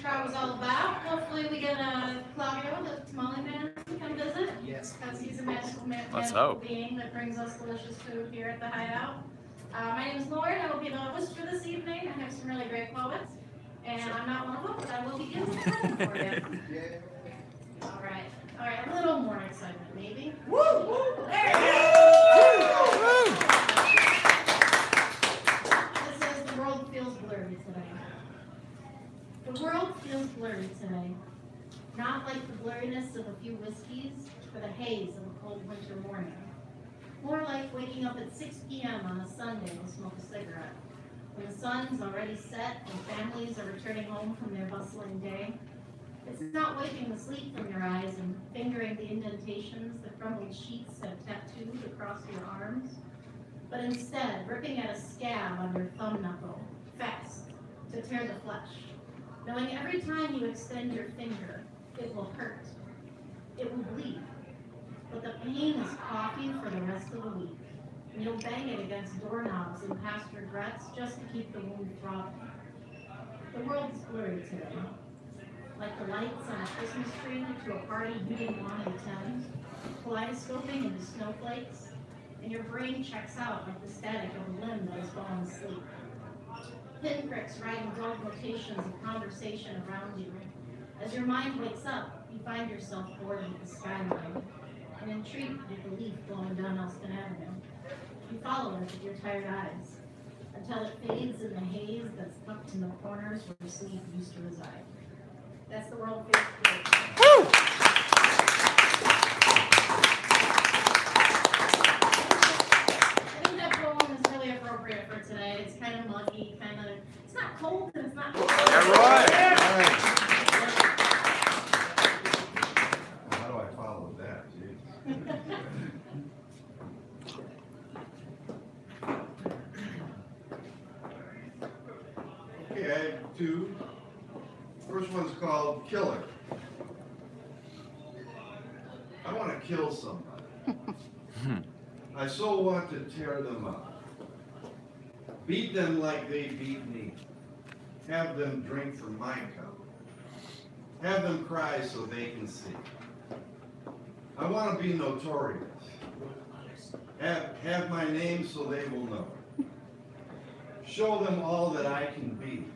crowd was all about. Hopefully we get Claudio, the tamale man, to come visit. Yes. Because he's a magical being that brings us delicious food here at the Hideout. My name is Lauren. I will be the host for this evening. I have some really great poets. And I'm not one of them, but I will be giving them for you. All right. All right, a little more excitement, maybe. Woo! Woo! There you go! This is The World Feels Blurry Today. The world feels blurry today. Not like the blurriness of a few whiskeys or the haze of a cold winter morning. More like waking up at 6 p.m. on a Sunday to smoke a cigarette, when the sun's already set and families are returning home from their bustling day. It's not wiping the sleep from your eyes and fingering the indentations the crumbled sheets have tattooed across your arms, but instead ripping at a scab on your thumb knuckle, fast, to tear the flesh, knowing every time you extend your finger, it will hurt, it will bleed, but the pain is coffee for the rest of the week, and you'll bang it against doorknobs and past regrets just to keep the wound throbbing. The world is blurry today. Like the lights on a Christmas tree to a party you didn't want to attend, kaleidoscoping into snowflakes, and your brain checks out like the static of a limb that has gone asleep. Pinpricks writing dull notations of conversation around you. As your mind wakes up, you find yourself bored with the skyline, and intrigued with the leaf blowing down Elston Avenue. You follow it with your tired eyes, until it fades in the haze that's tucked in the corners where sleep used to reside. That's The World Feels Blurry. Woo! I think that poem is really appropriate for today. It's kind of muggy, it's not cold and it's not cold. Yeah, right. Yeah. How do I follow that? Okay, I have two. First one's called Killer. I want to kill somebody. I so want to tear them up. Beat them like they beat me. Have them drink from my cup. Have them cry so they can see. I want to be notorious. Have my name so they will know. Show them all that I can be.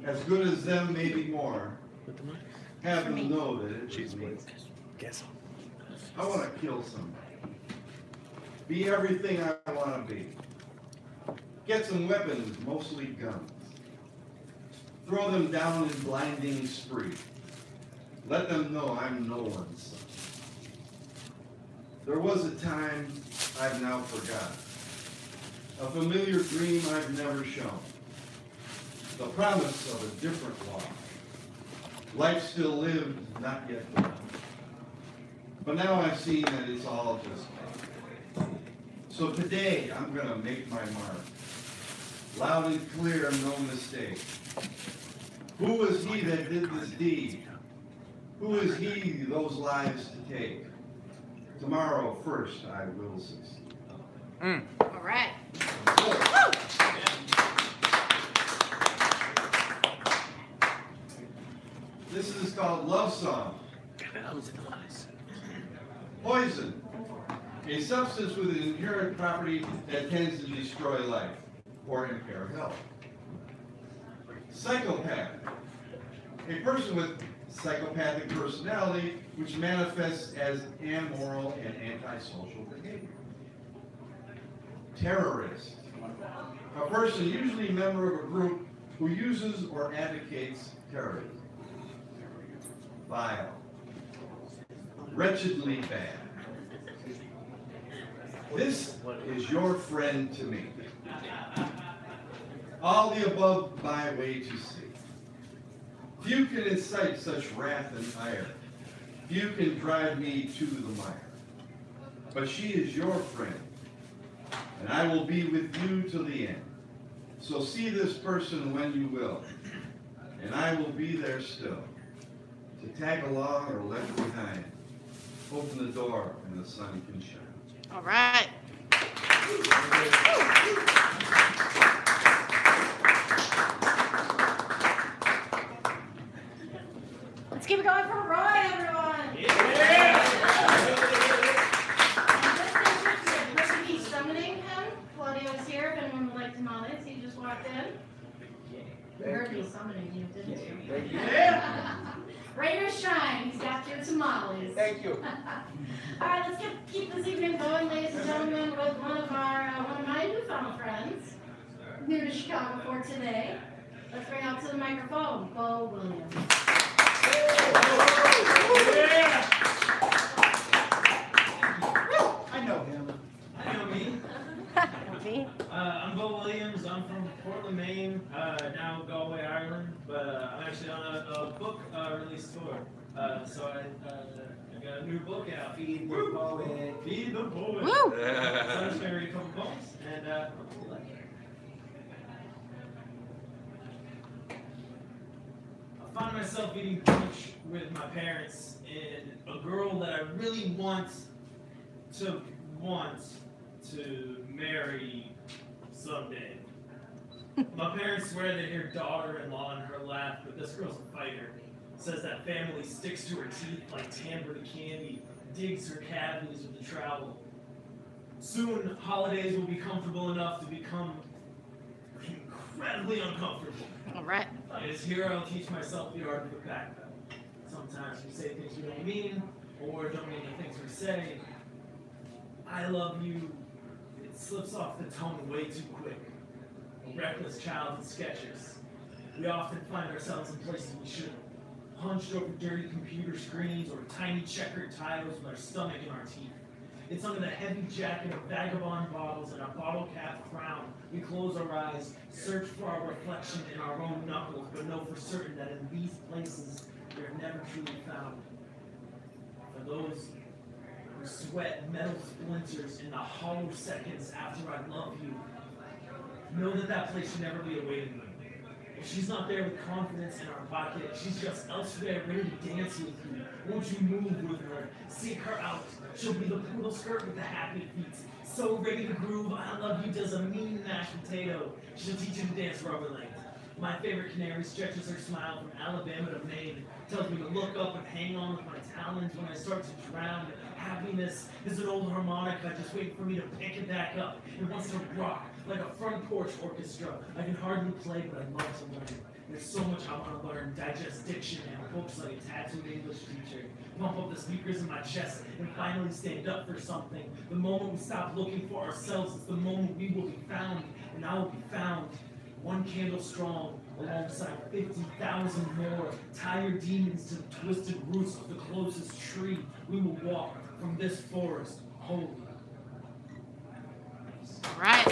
As good as them, maybe more. Have them know that it was me. I want to kill somebody. Be everything I want to be. Get some weapons, mostly guns. Throw them down in blinding spree. Let them know I'm no one's son. There was a time I've now forgotten. A familiar dream I've never shown. The promise of a different life. Life still lived, not yet done. But now I've seen that it's all just fake. So today I'm going to make my mark. Loud and clear, no mistake. Who was he that did this deed? Who is he those lives to take? Tomorrow first I will succeed. All right. This is called Love Song. Poison, a substance with an inherent property that tends to destroy life or impair health. Psychopath, a person with psychopathic personality which manifests as amoral and antisocial behavior. Terrorist, a person usually a member of a group who uses or advocates terrorism. Vile, wretchedly bad. This is your friend to me. All the above my way to see. Few can incite such wrath and ire. Few can drive me to the mire. But she is your friend, and I will be with you till the end. So see this person when you will, and I will be there still, to tag along or left behind. Open the door and the sun can shine. All right. tamales. He just walked in. You heard me summoning you, didn't you? Thank you. Rain or shine, he's got your tamales. Thank you. All right, let's keep this evening going, ladies and gentlemen, with one of my newfound friends, new to Chicago for today. Let's bring out to the microphone, Bo Williams. Yeah. I know him. I know me. I'm Bo Williams. I'm from Portland, Maine, now Galway, Ireland. But I'm actually on a book release tour. So I got a new book out. Feed the Poet. Feed the Poet. So I'm just going to read a couple poems. And hopefully you like it. I find myself eating lunch with my parents and a girl that I really want to marry someday. My parents swear they hear daughter-in-law in her laugh, but this girl's a fighter. Says that family sticks to her teeth like tambourine candy, digs her cavities with the trowel. Soon, holidays will be comfortable enough to become incredibly uncomfortable. All right. It is here I'll teach myself the art of the backpedal. Sometimes we say things we don't mean, or don't mean the things we say. I love you. It slips off the tongue way too quick. A reckless child in Skechers. We often find ourselves in places we shouldn't. Hunched over dirty computer screens or tiny checkered tiles with our stomach in our teeth. It's under the heavy jacket of vagabond bottles and a bottle cap crown. We close our eyes, search for our reflection in our own knuckles, but know for certain that in these places we are never truly found. For those who sweat metal splinters in the hollow seconds after I love you, know that that place should never be awaiting them. If she's not there with confidence in our pocket, she's just elsewhere ready to dance with you. Won't you move with her? Seek her out. She'll be the poodle skirt with the happy feet. So ready to groove, I love you does a mean mashed potato. She'll teach you to dance rubber-legged. My favorite canary stretches her smile from Alabama to Maine. Tells me to look up and hang on with my talons when I start to drown. Happiness is an old harmonica just waiting for me to pick it back up. It wants to rock like a front porch orchestra. I can hardly play, but I love to learn. There's so much I want to learn. Digest diction and books like a tattooed English teacher. Pump up the speakers in my chest and finally stand up for something. The moment we stop looking for ourselves is the moment we will be found, and I will be found. One candle strong, alongside 50,000 more. Tired demons to the twisted roots of the closest tree. We will walk from this forest holy. All right.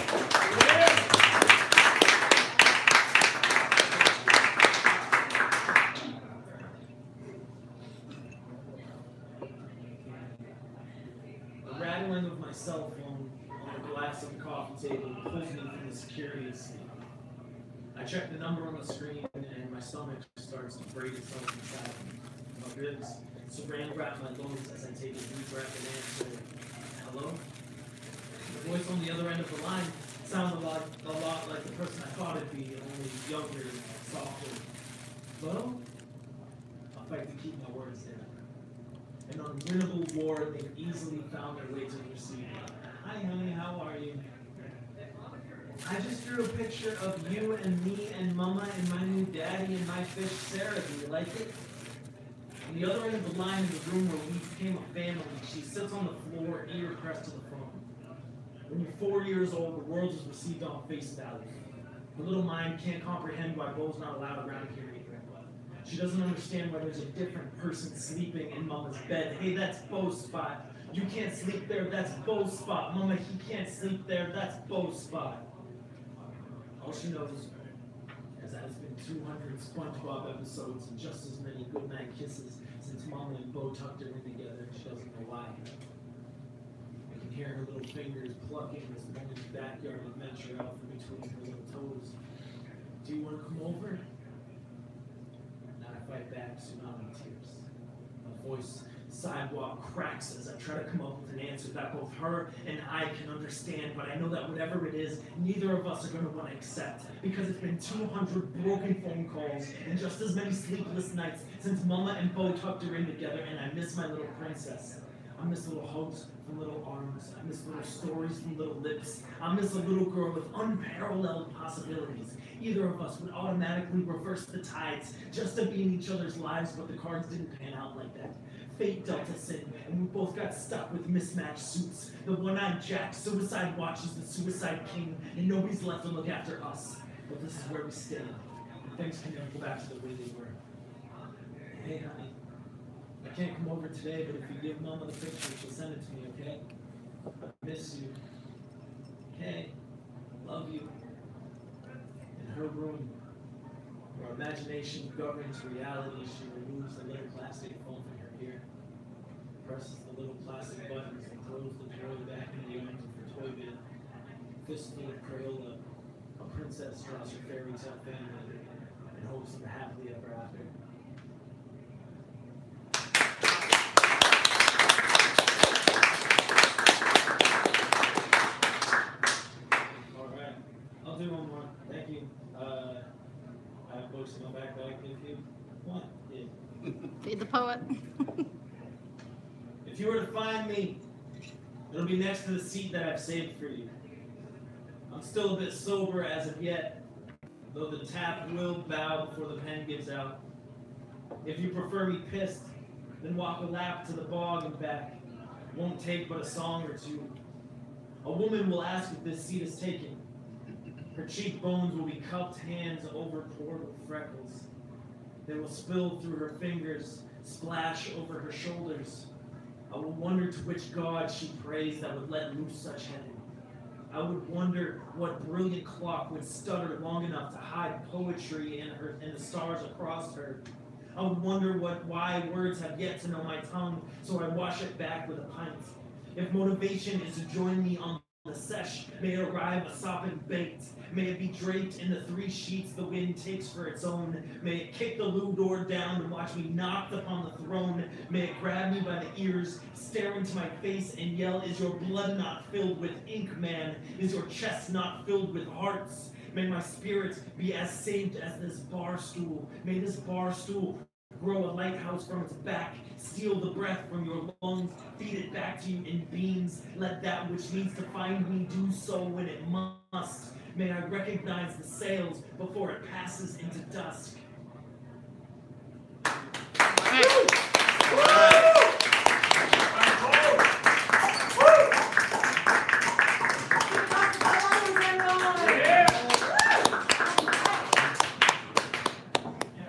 The rattling of my cell phone on the glass of the coffee table pulls me from the security of sleep. I check the number on the screen and my stomach starts to break itself inside me. My ribs saran wrap my lungs as I take a deep breath and answer, hello? The voice on the other end of the line sounds a lot like the person I thought it'd be, only younger and softer. Hello? I'll fight to keep my words in. An unwinnable war, they've easily found their way to receive. Hi honey, how are you? I just drew a picture of you and me and Mama and my new daddy and my fish Sarah. Do you like it? On the other end of the line in the room where we became a family, she sits on the floor, ear pressed to the phone. When you're 4 years old, the world is received on face value. The little mind can't comprehend why Bo's not allowed around here either. She doesn't understand why there's a different person sleeping in Mama's bed. Hey, that's Bo's spot. You can't sleep there, that's Bo's spot. Mama, he can't sleep there, that's Bo's spot. All she knows is that it's been 200 SpongeBob episodes and just as many goodnight kisses since Mama and Bo tucked her in together, and she doesn't know why. I can hear her little fingers plucking this woman's backyard adventure out from between her little toes. Do you want to come over? Now I fight back, tsunami tears. My voice sidewalk cracks as I try to come up with an answer that both her and I can understand, but I know that whatever it is, neither of us are going to want to accept, because it's been 200 broken phone calls and just as many sleepless nights since Mama and Bo tucked her in together, and I miss my little princess. I miss little hugs from little arms. I miss little stories from little lips. I miss a little girl with unparalleled possibilities. Either of us would automatically reverse the tides just to be in each other's lives, but the cards didn't pan out like that. Fate dealt us in, and we both got stuck with mismatched suits. The one-eyed Jack, suicide watches the suicide king, and nobody's left to look after us. But this is where we stand. And things can never go back to the way they were. Hey, honey. I can't come over today, but if you give Mama the picture, she'll send it to me, okay? I miss you. Okay? Love you. In her room, where imagination governs reality, she removes the little plastic phone from her ear, presses the little plastic buttons, and throws the toy back in the arms of her toy bin. Fistful of Crayola, a princess draws her fairy tale family and hopes of a happily ever after. I'll do one more. Thank you. I have books in my backpack if you want. Yeah. Feed the poet. If you were to find me, it'll be next to the seat that I've saved for you. I'm still a bit sober as of yet, though the tap will bow before the pen gives out. If you prefer me pissed, then walk a lap to the bog and back. Won't take but a song or two. A woman will ask if this seat is taken. Her cheekbones will be cupped hands overpoured with freckles. They will spill through her fingers, splash over her shoulders. I will wonder to which god she prays that would let loose such heaven. I would wonder what brilliant clock would stutter long enough to hide poetry in her and the stars across her. I would wonder why words have yet to know my tongue, so I wash it back with a pint. If motivation is to join me on the sesh, may it arrive a sopping baked. May it be draped in the 3 sheets the wind takes for its own. May it kick the loo door down and watch me knocked upon the throne. May it grab me by the ears, stare into my face and yell, is your blood not filled with ink, man? Is your chest not filled with hearts? May my spirit be as saved as this bar stool. May this bar stool grow a lighthouse from its back, steal the breath from your lungs, feed it back to you in beams. Let that which needs to find me do so when it must. May I recognize the sails before it passes into dusk.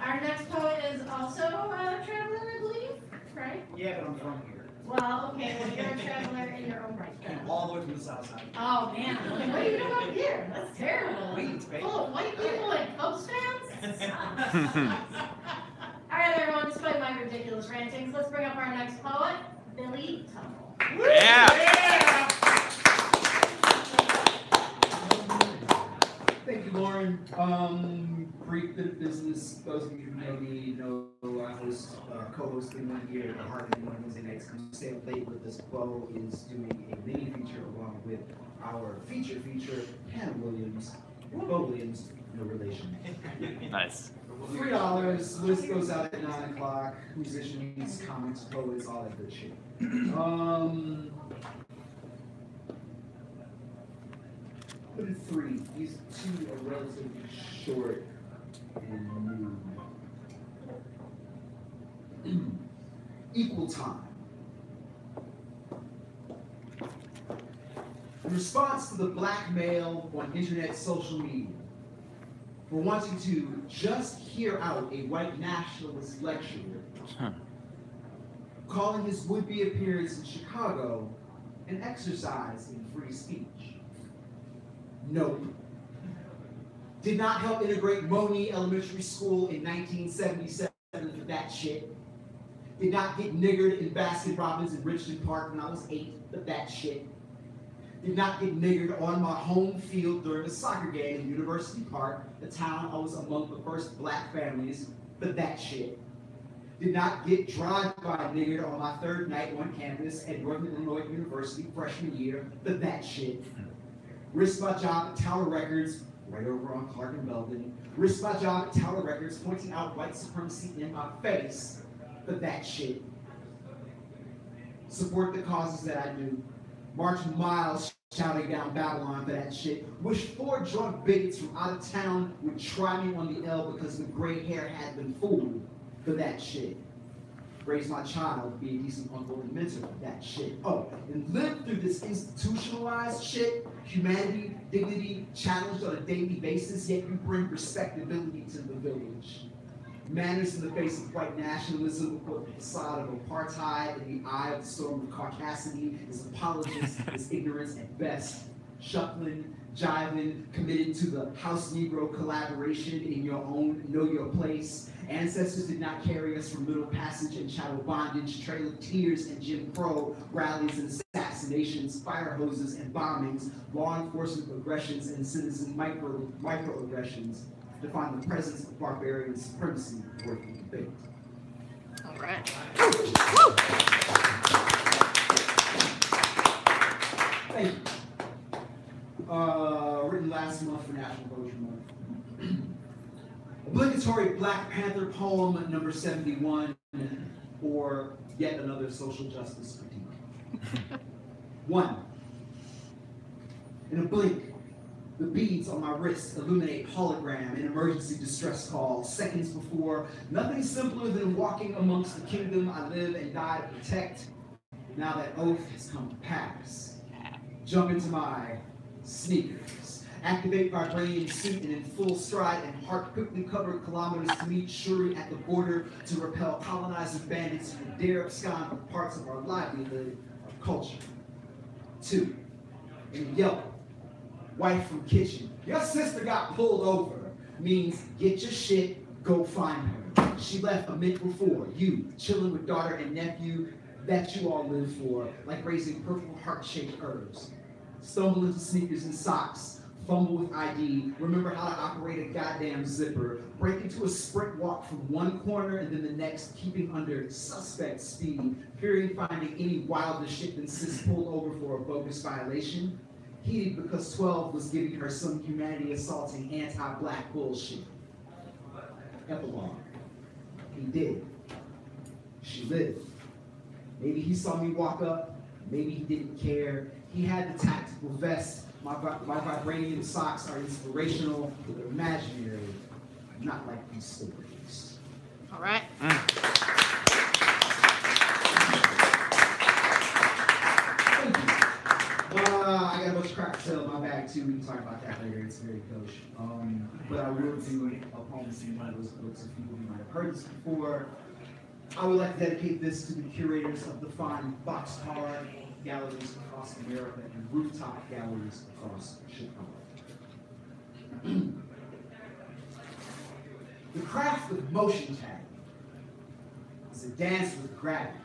Our next poet is also a traveler, I believe, right? Yeah, but I'm from here. Well, okay, well, you're a traveler in your own right then. Came all the way from the south side. Oh, man, what are you doing up here? That's terrible. Weeds, baby. Full of white people and Cubs fans? All right, everyone, despite my ridiculous rantings, let's bring up our next poet, Billy Tuttle. Yeah. Thank you, Lauren. Brief bit of business. Those of you who know me know I host, co-hosting one here at the Harvard on Wednesday nights. Come stay up late with us. Bo is doing a mini feature along with our feature, Hannah Williams. Bo Williams, no relation. Nice. $3. List goes out at 9 o'clock. Musicians, comics, poets, all that good shit. Put in 3. These 2 are relatively short and new. Equal time. In response to the blackmail on internet social media for wanting to just hear out a white nationalist lecturer, calling his would-be appearance in Chicago an exercise in free speech. Nope. Did not help integrate Money Elementary School in 1977 for that shit. Did not get niggered in Baskin Robbins in Richmond Park when I was 8 for that shit. Did not get niggered on my home field during a soccer game in University Park, the town I was among the first black families for that shit. Did not get drive-by niggered on my 3rd night on campus at Northern Illinois University freshman year for that shit. Risked my job at Tower Records, right over on Clark and Belden. Risked my job at Tower Records, pointing out white supremacy in my face for that shit. support the causes that I do, march miles shouting down Babylon for that shit, wish 4 drunk bigots from out of town would try me on the L because the gray hair had been fooled for that shit. Raise my child, be a decent uncle and mentor for that shit. Oh, and live through this institutionalized shit, humanity, dignity, challenged on a daily basis, yet you bring respectability to the village. Manners in the face of white nationalism, put the facade of apartheid in the eye of the storm of caucasity, is apologist, is ignorance at best. Shuffling, jiving, committed to the House Negro collaboration in your own know your place. Ancestors did not carry us from Middle Passage and chattel bondage, Trail of Tears and Jim Crow, rallies and assassinations, fire hoses and bombings, law enforcement aggressions and citizen microaggressions. Define the presence of barbarian supremacy worth the debate. All right. Thank you. Written last month for National Poetry Month. Obligatory Black Panther poem number 71, or yet another social justice critique. 1. In a blink, the beads on my wrist illuminate hologram and emergency distress call. Seconds before, nothing simpler than walking amongst the kingdom I live and die to protect. Now that oath has come to pass. Jump into my sneakers. Activate vibranium suit and in full stride and heart quickly covered kilometers to meet Shuri at the border to repel colonizer bandits who dare abscond with parts of our livelihood, our culture. 2. In yellow. Wife from kitchen. Your sister got pulled over. Means get your shit, go find her. She left a minute before. You, chilling with daughter and nephew that you all live for, like raising purple heart-shaped herbs. Stumble into sneakers and socks. Fumble with ID. Remember how to operate a goddamn zipper. Break into a sprint walk from one corner and then the next, keeping under suspect speed. Fearing finding any wilder shit than sis pulled over for a bogus violation. Heated because 12 was giving her some humanity-assaulting anti-black bullshit. Epilogue. He did. She lived. Maybe he saw me walk up. Maybe he didn't care. He had the tactical vest. My vibranium socks are inspirational, but they're imaginary, not like these stories. All right. I got a bunch of crap to tell in my bag too. We can talk about that later. It's very kosher. But I will do a poem in one of those books if people might have heard this before. I would like to dedicate this to the curators of the fine boxcar galleries across America and rooftop galleries across Chicago. The craft of motion tagging is a dance with gravity,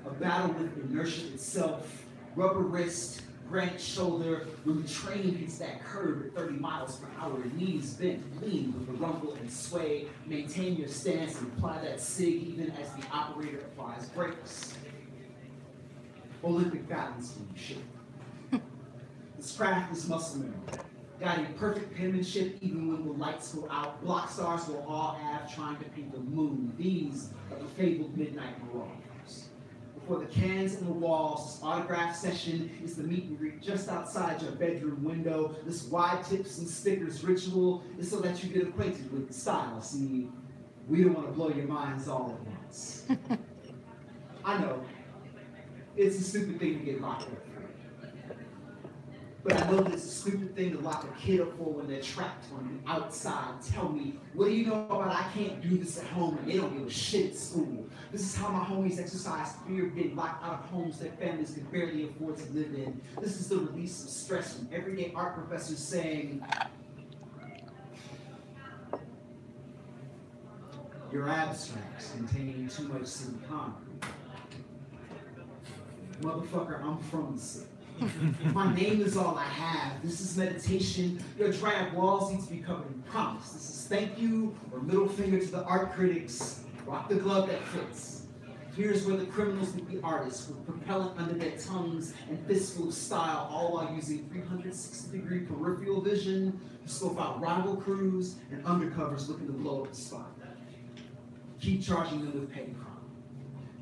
a battle with inertia itself, rubber wrist, granite shoulder, when the train hits that curve at 30 miles per hour, knees bent, lean with the rumble and sway, maintain your stance and apply that sig even as the operator applies brakes. Olympic balance beam shit. This craft is muscle memory, guiding perfect penmanship even when the lights go out. Block stars will all have trying to paint the moon. These are the fabled midnight marauders. Before the cans and the walls, this autograph session is the meet and greet just outside your bedroom window. This wide tips and stickers ritual is so that you get acquainted with the style. See, we don't want to blow your minds all at once. I know, it's a stupid thing to get locked up for. But I know that it's a stupid thing to lock a kid up for when they're trapped on the outside. Tell me, what do you know about I can't do this at home and they don't give a shit at school? This is how my homies exercise fear of getting locked out of homes their families can barely afford to live in. This is the release of stress from everyday art professors saying, your abstracts contain too much city concrete. Motherfucker, I'm from the city. My name is all I have. This is meditation. Your drab walls need to be covered in promise. This is thank you or middle finger to the art critics. Rock the glove that fits. Here's where the criminals would be artists with propellant under their tongues and fistful of style, all while using 360-degree peripheral vision to scope out rival crews and undercovers looking to blow up the spot. Keep charging them with petty crime.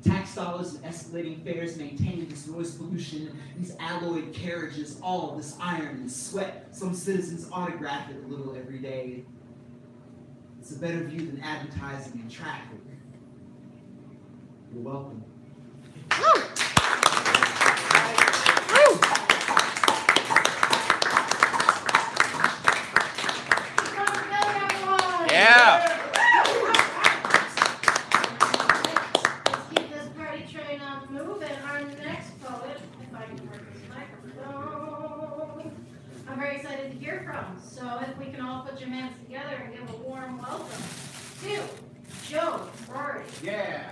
Tax dollars and escalating fares, maintaining this noise pollution, these alloyed carriages, all this iron and sweat. Some citizens autograph it a little every day. It's a better view than advertising and traffic. You're welcome. Yeah. Let's keep this party train on moving. Our next poet, if I can work this microphone, I'm very excited to hear from. So if we can all put your hands together and give a warm welcome to Joe Rory. Yeah.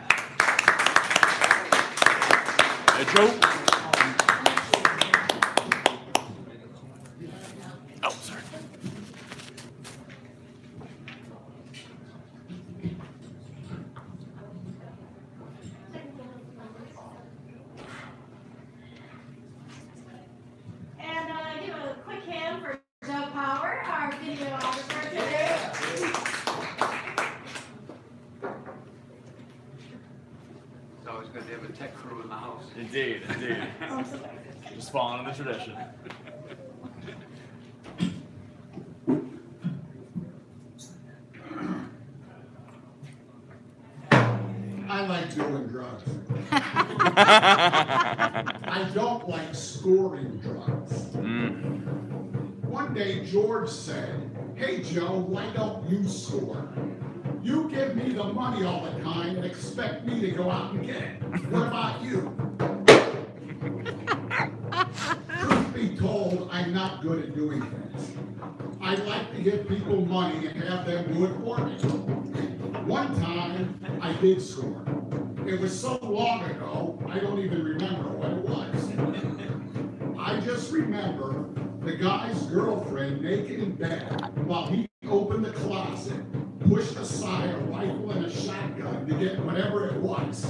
Hey, Joe. Oh, sorry. And give a quick hand for Doug Power, our videographer today. It's always good to have a tech crew in the house. Indeed, indeed. Just following the tradition. I like doing drugs. I don't like scoring drugs. One day George said, "Hey Joe, why don't you score? You give me the money all the time and expect me to go out and get it. What about you?" Truth be told, I'm not good at doing things. I like to give people money and have them do it for me. One time, I did score. It was so long ago, I don't even remember what it was. I just remember the guy's girlfriend naked in bed while he opened the closet, pushed aside a rifle and a shotgun to get whatever it was.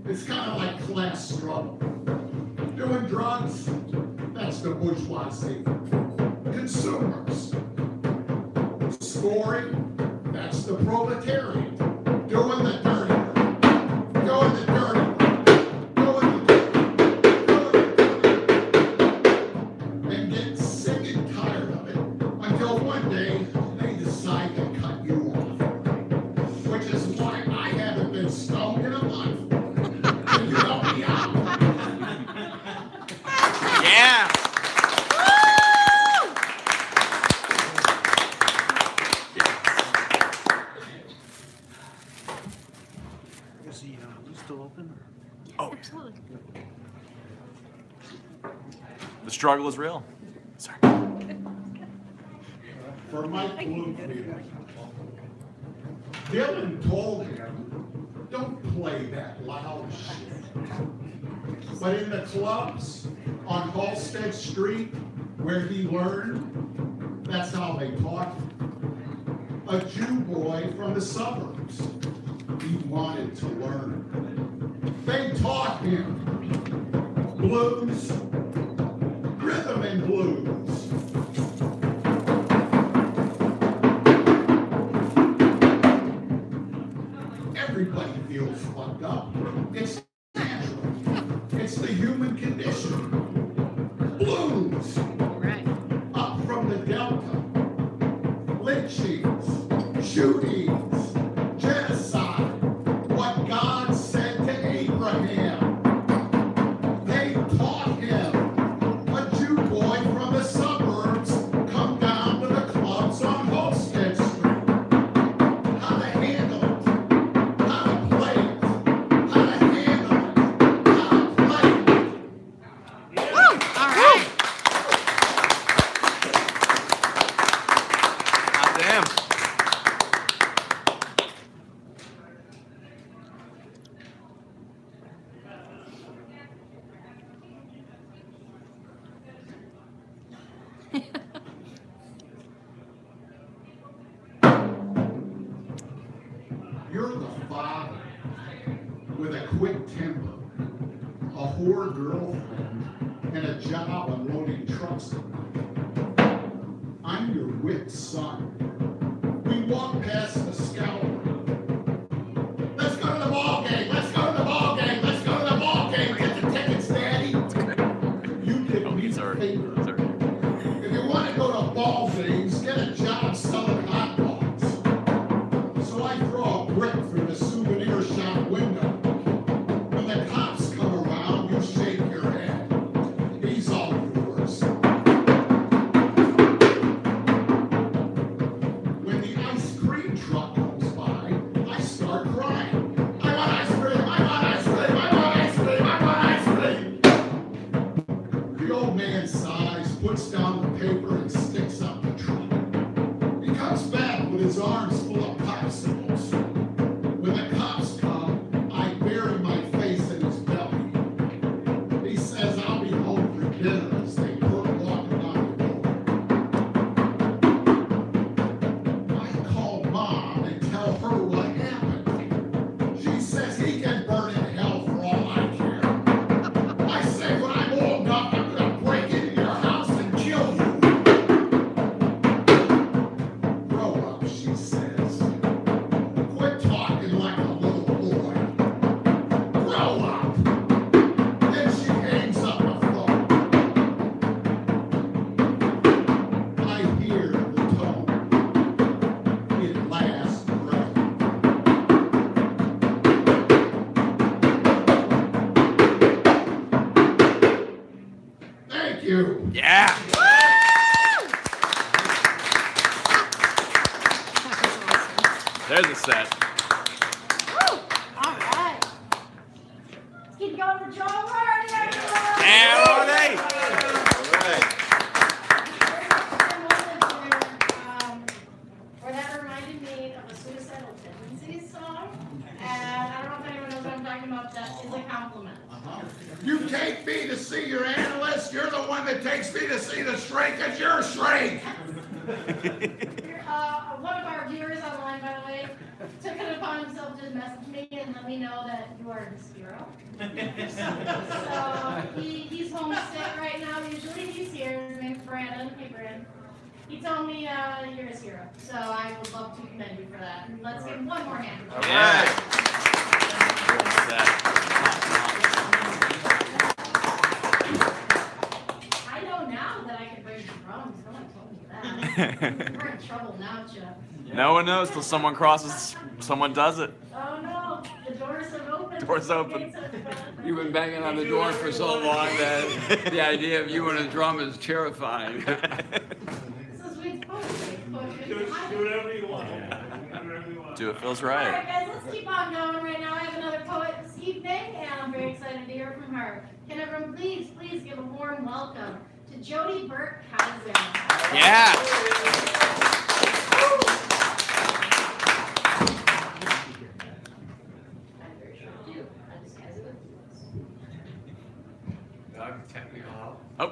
It's kind of like class struggle. Doing drugs, that's the bourgeoisie. Consumers. Scoring, that's the proletariat. Doing the dirty work. Doing the dirty work. Doing the dirty work. And get sick and tired of it until one day they decide to cut you off. Which is why I haven't been stoned in a month. Can you help me out? Yeah. Is he still open? Oh, absolutely. The struggle is real. Sorry. For Mike Bloomfield. Dylan told him, don't play that loud shit. But in the clubs on Halstead Street, where he learned, that's how they taught him. A Jew boy from the suburbs. He wanted to learn. They taught him blues, rhythm and blues. Everybody feels fucked up. It's natural. It's the human condition. Blues. Right. Up from the Delta. Lynchings. Shootings. Genocide. What God said to Abraham. They taught him. A Jew boy from the suburbs come down to the clubs on Halstead Street. How to handle it. How to play it. How to handle it. How to play it. Woo! All right. Hot damn. You're the father with a quick temper, a whore girlfriend, and a job unloading trucks at night. I'm your whipped son. We walk past the scouter. his arms full of popsicles. When the cops come, I bury my face in his belly. He says I'll be home for dinner as they put walking out the door. I call Mom and tell her what happened. She says he can burn in hell for all I care. I say when I'm old enough, I'm gonna break into your house and kill you. Grow up, she says. Quit talking like a little boy. Grow up. Then she hangs up the phone. I hear the tone. It lasts forever. Thank you. Yeah. There's a set. All right. Let's keep going for John Warren, everyone. And all day. Or that reminded me of a Suicidal Tendencies song. And I don't know if anyone knows what I'm talking about. That is a compliment. You take me to see your analyst, you're the one that takes me to see the shrink, and you're shrink. One of our viewers online, by the way, took it upon himself to message me and let me know that you are his hero. So he's homesick right now. Usually he's here. His name's Brandon. Hey, Brandon. He told me you're his hero. So I would love to commend you for that. And let's give him one more hand. Yeah. I know now that I can bring the drums. No one told me that. We're in trouble now, Chuck. No one knows till someone crosses, someone does it. Oh no, the doors have opened. Doors open. The gates have opened. You've been banging on the door for so long that the idea of you and a drum is terrifying. This is weird poetry. Do whatever you want. Do it feels All right. right, guys, let's keep on going. Right now, I have another poet this evening, and I'm very excited to hear from her. Can everyone please give a warm welcome to Jody Burke-Kaiser. Yeah. I'm very sure you do. I just guys with Doug, technical help. Oh.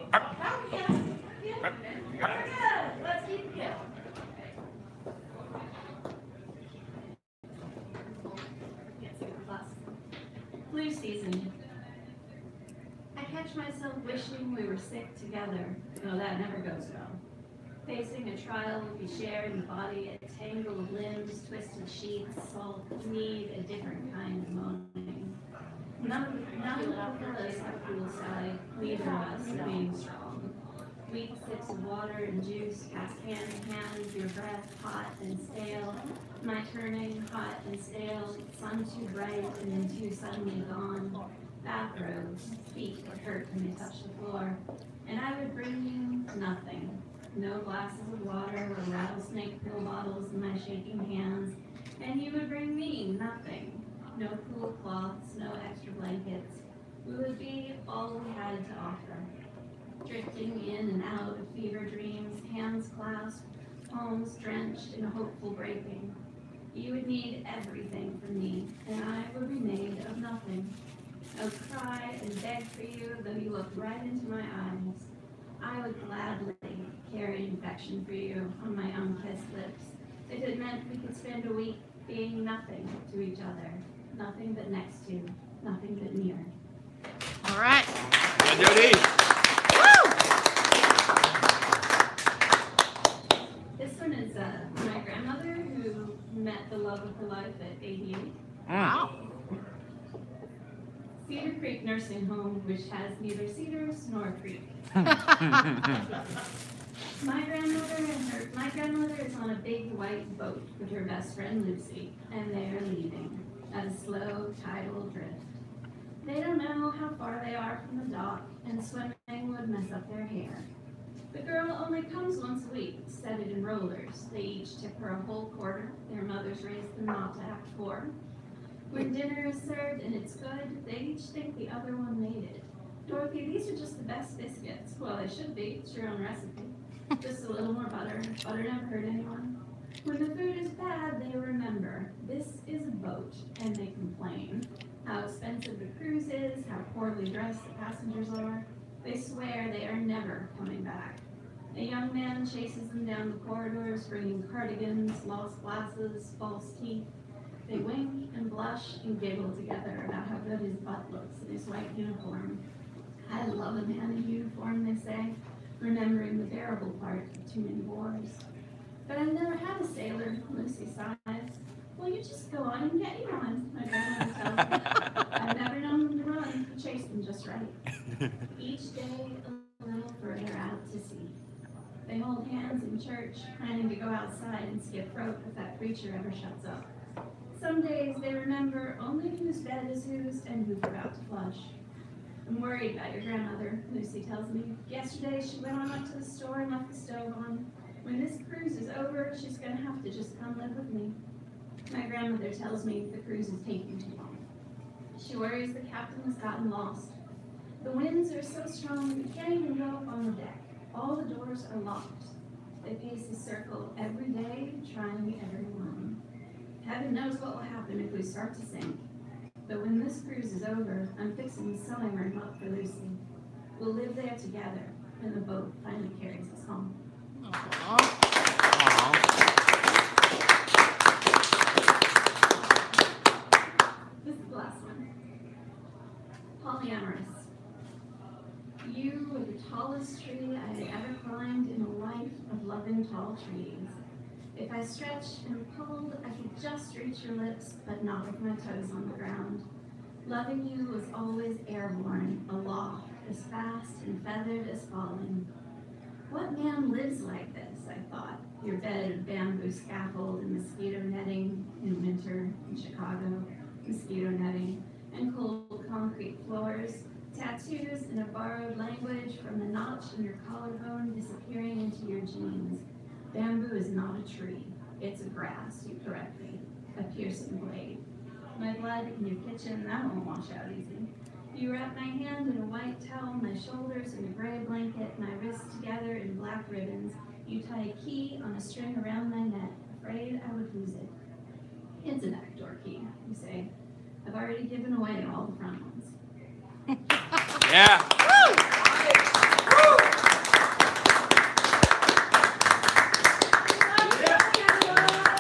Let's keep going. Flu season. I catch myself wishing we were sick together. No, that never goes well. Facing a trial we share in the body, a tangle of limbs, twisted sheets, salt, need a different kind of moaning. None of the pillows are poolside, neither of us remain strong. Weak sips of water and juice pass hand in hand, your breath hot and stale, my turning hot and stale, sun too bright and then too suddenly gone. Bathrobes, feet would hurt when they touch the floor, and I would bring you nothing. No glasses of water or rattlesnake pill bottles in my shaking hands, and you would bring me nothing. No cool cloths, no extra blankets. We would be all we had to offer. Drifting in and out of fever dreams, hands clasped, palms drenched in a hopeful breaking. You would need everything from me, and I would be made of nothing. I would cry and beg for you, though you looked right into my eyes. I would gladly carry infection for you on my unkissed lips, if it meant we could spend a week being nothing to each other. Nothing but next to, nothing but near. All right. Yeah, Jody. This one is my grandmother who met the love of her life at 88. Wow. Cedar Creek Nursing Home, which has neither cedars nor creek. My grandmother is on a big white boat with her best friend Lucy, and they are leaving at a slow tidal drift. They don't know how far they are from the dock, and swimming would mess up their hair. The girl only comes once a week, set it in rollers. They each tip her a whole quarter. Their mothers raised them not to act poor. When dinner is served and it's good, they each think the other one made it. Dorothy, these are just the best biscuits. Well, they should be. It's your own recipe. Just a little more butter. Butter never hurt anyone. When the food is bad, they remember, this is a boat, and they complain. How expensive the cruise is, how poorly dressed the passengers are. They swear they are never coming back. A young man chases them down the corridors, bringing cardigans, lost glasses, false teeth. They wink and blush and giggle together about how good his butt looks in his white uniform. I love a man in uniform, they say, remembering the bearable part of too many wars. But I've never had a sailor, Lucy sighs. Well, you just go on and get you one, my grandmother tells me. I've never known them to run, chase them just right. Each day a little further out to sea. They hold hands in church, planning to go outside and skip rope if that preacher ever shuts up. Some days they remember only whose bed is whose and who's about to flush. I'm worried about your grandmother, Lucy tells me. Yesterday she went on up to the store and left the stove on. When this cruise is over, she's going to have to just come live with me. My grandmother tells me the cruise is taking too long. She worries the captain has gotten lost. The winds are so strong we can't even go up on the deck. All the doors are locked. They pace the circle every day, trying every one. Heaven knows what will happen if we start to sink. But when this cruise is over, I'm fixing the sewing room up for Lucy. We'll live there together when the boat finally carries us home. This is the last one. Polyamorous. You were the tallest tree I had ever climbed in a life of loving tall trees. If I stretched and pulled, I could just reach your lips, but not with my toes on the ground. Loving you was always airborne, aloft, as fast and feathered as falling. What man lives like this, I thought, your bed of bamboo scaffold and mosquito netting in winter in Chicago, mosquito netting, and cold concrete floors, tattoos in a borrowed language from the notch in your collarbone disappearing into your jeans. Bamboo is not a tree, it's a grass, you correct me, a piercing blade. My blood in your kitchen, that won't wash out easy. You wrap my hand in a white towel, my shoulders in a gray blanket, my wrists together in black ribbons. You tie a key on a string around my neck, afraid I would lose it. It's a backdoor key, you say. I've already given away all the front ones. Yeah.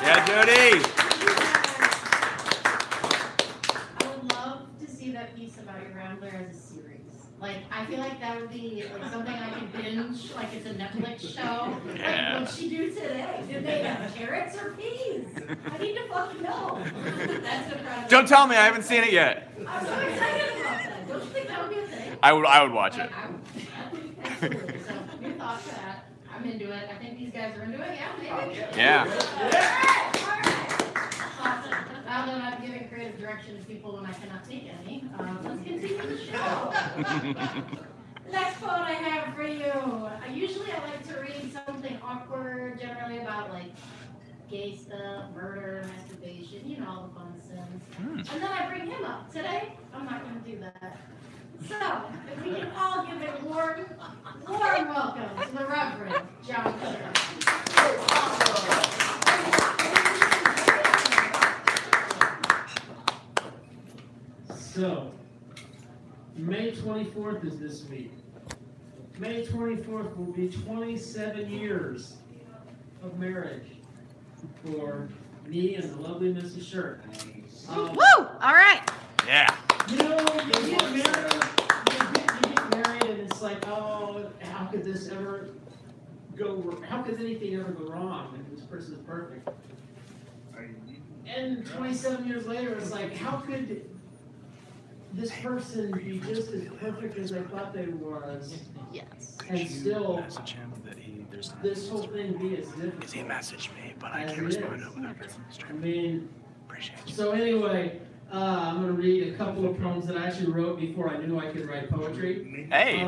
Yeah, Judy. I would love to see that piece about your Rambler as a series. Like, I feel like that would be like something I could binge, like it's a Netflix show. Yeah. Like, what'd she do today? Did they have carrots or peas? I need to fucking know. That's incredible. Don't tell me, I haven't seen it yet. I'm so excited about that. Don't you think that would be a thing? I would watch it. Absolutely. So, your thoughts on that? I'm into it. I think these guys are into it. Yeah, maybe. Yeah. All right. Awesome. Now that I'm giving creative direction to people when I cannot take any, let's continue the show. The next quote I have for you. Usually I like to read something awkward, generally about like gay stuff, murder, masturbation, you know, all the fun sins. And then I bring him up. Today, I'm not going to do that. So, if we can all give a warm welcome to the Reverend John Carter. So, May 24th is this week. May 24th will be 27 years of marriage for me and the lovely Mrs. Shirk. Woo! All right. Yeah. You know, you get married and it's like, oh, how could this ever go, how could anything ever go wrong? And this person is perfect. And 27 years later, it's like, how could this person be just as perfect as I thought they was, Yes. and still Message him that this whole thing be as difficult? he messaged me, but I as can't it respond is? to him. I mean, Appreciate you. so anyway, I'm going to read a couple of poems that I actually wrote before I knew I could write poetry. Hey.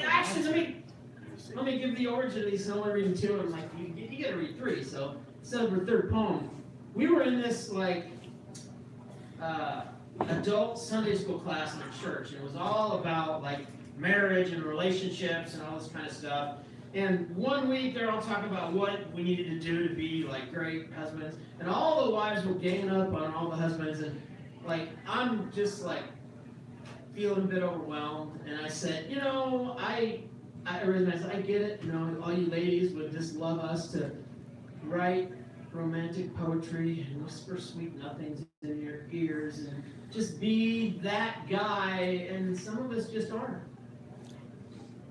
Actually, let me give the origin of these. I'm only reading two. I'm like, you got to read three. So instead of a third poem, we were in this like adult Sunday school class in the church, and it was all about like marriage and relationships and all this kind of stuff. And one week they're all talking about what we needed to do to be like great husbands, and all the wives were ganging up on all the husbands, and like I'm just like feeling a bit overwhelmed. And I said, you know, I originally said, I get it, you know, all you ladies would just love us to write romantic poetry and whisper sweet nothings in your ears and just be that guy, and some of us just aren't.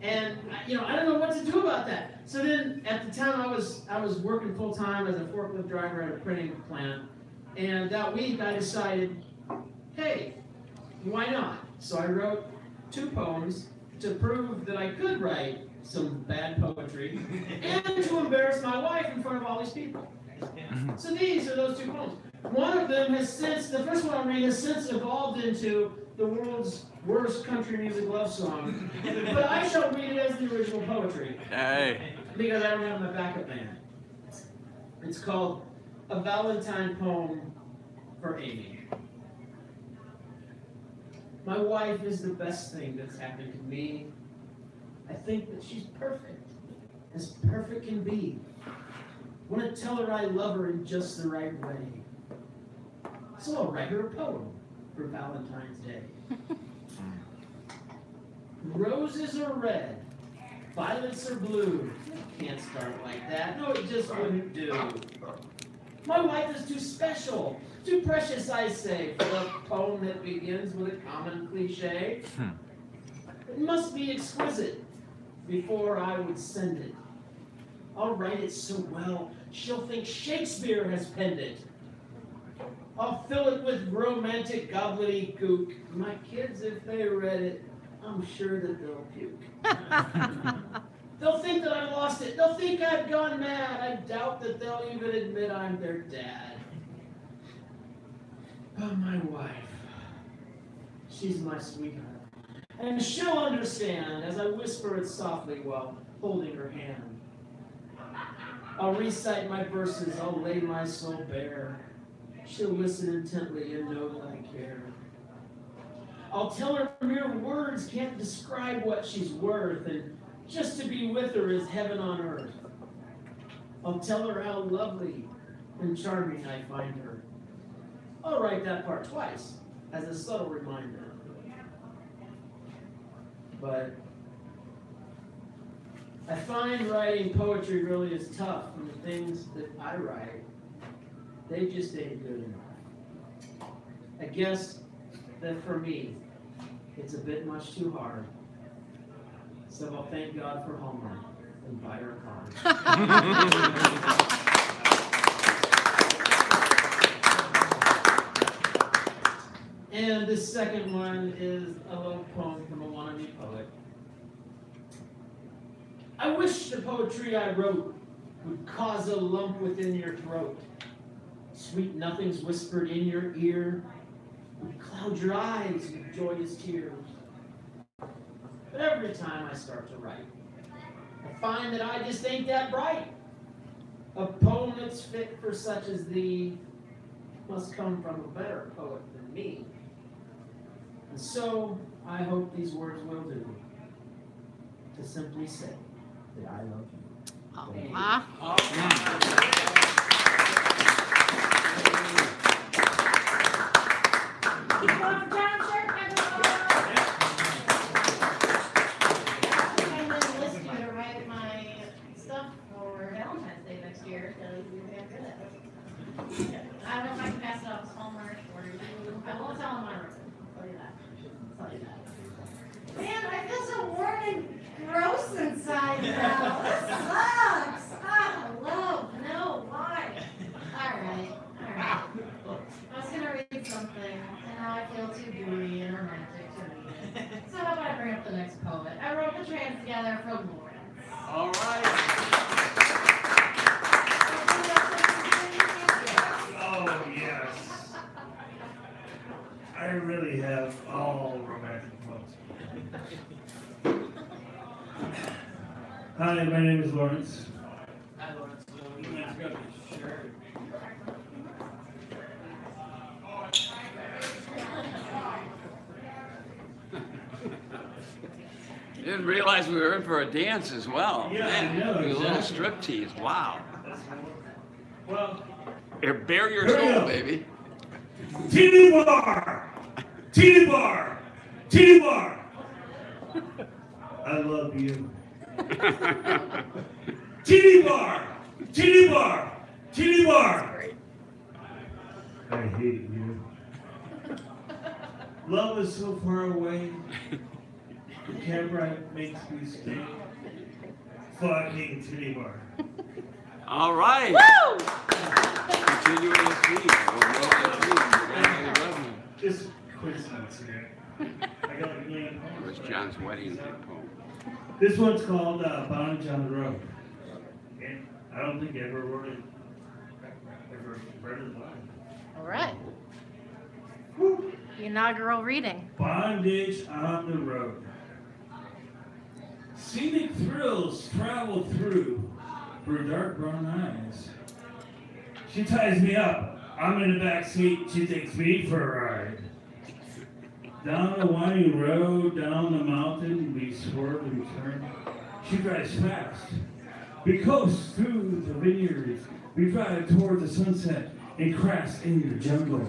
And you know, I don't know what to do about that. So then, at the time, I was working full time as a forklift driver at a printing plant, and that week I decided, hey, why not? So I wrote 2 poems to prove that I could write some bad poetry and to embarrass my wife in front of all these people. So these are those 2 poems. One of them has since, the first one I made has since evolved into the world's worst country music love song. But I shall read it as the original poetry. Hey. Because I don't have my backup band. It's called A Valentine Poem for Amy. My wife is the best thing that's happened to me. I think that she's perfect, as perfect can be. Want to tell her I love her in just the right way. So I'll write her a poem for Valentine's Day. Roses are red, violets are blue. Can't start like that. No, it just wouldn't do. My wife is too special, too precious, I say, for a poem that begins with a common cliche. It must be exquisite before I would send it. I'll write it so well, she'll think Shakespeare has penned it. I'll fill it with romantic gobbledygook. My kids, if they read it, I'm sure that they'll puke. They'll think that I've lost it. They'll think I've gone mad. I doubt that they'll even admit I'm their dad. But my wife, she's my sweetheart. And she'll understand as I whisper it softly while holding her hand. I'll recite my verses, I'll lay my soul bare. She'll listen intently and know that I care. I'll tell her mere words can't describe what she's worth, and just to be with her is heaven on earth. I'll tell her how lovely and charming I find her. I'll write that part twice as a subtle reminder. But I find writing poetry really is tough, and the things that I write, they just ain't good enough. I guess that for me, it's a bit much too hard. So I'll thank God for Hallmark and buy her a card. And this second one is a love poem from a wannabe poet. I wish the poetry I wrote would cause a lump within your throat. Sweet nothings whispered in your ear would cloud your eyes with joyous tears. But every time I start to write, I find that I just ain't that bright. A poem that's fit for such as thee must come from a better poet than me. And so I hope these words will do to simply say that I love you. I don't know if I can pass it off as Hallmark or you. I won't tell them my record. I'll tell you that. I'll tell you that. Man, I feel so warm and gross inside now. This sucks. Oh, love. No, why? Alright. I was gonna read something, and now I feel too gooey and romantic to read it. So how about I bring up the next poet? I wrote the trans together from Lawrence. All right. Oh, yes. I really have all romantic poems. Hi, my name is Lawrence. Hi, Lawrence. Sure. Didn't realize we were in for a dance as well. Yeah, Man, I know, a little exactly. striptease. Wow. Well, Here, bare your Here we soul, go. baby. Titty bar! Titty bar! Titty bar! I love you. Titty bar! Titty bar! Titty bar! I hate you. Love is so far away. The camera makes me stay. Fucking titty bar. All right. Woo! Continuing the theme. We'll go to the theme. Just coincidence here. I got a million It was poems. John's wedding poem. This one's called Bondage on the Road. And I don't think I ever wrote it. Ever read it live. All right. The inaugural reading. Bondage on the road. Scenic thrills travel through her dark brown eyes. She ties me up. I'm in the back seat. She takes me for a ride. Down the winding road, down the mountain, we swerve and turn. She drives fast. We coast through the vineyards. We drive toward the sunset and crash in the jungle.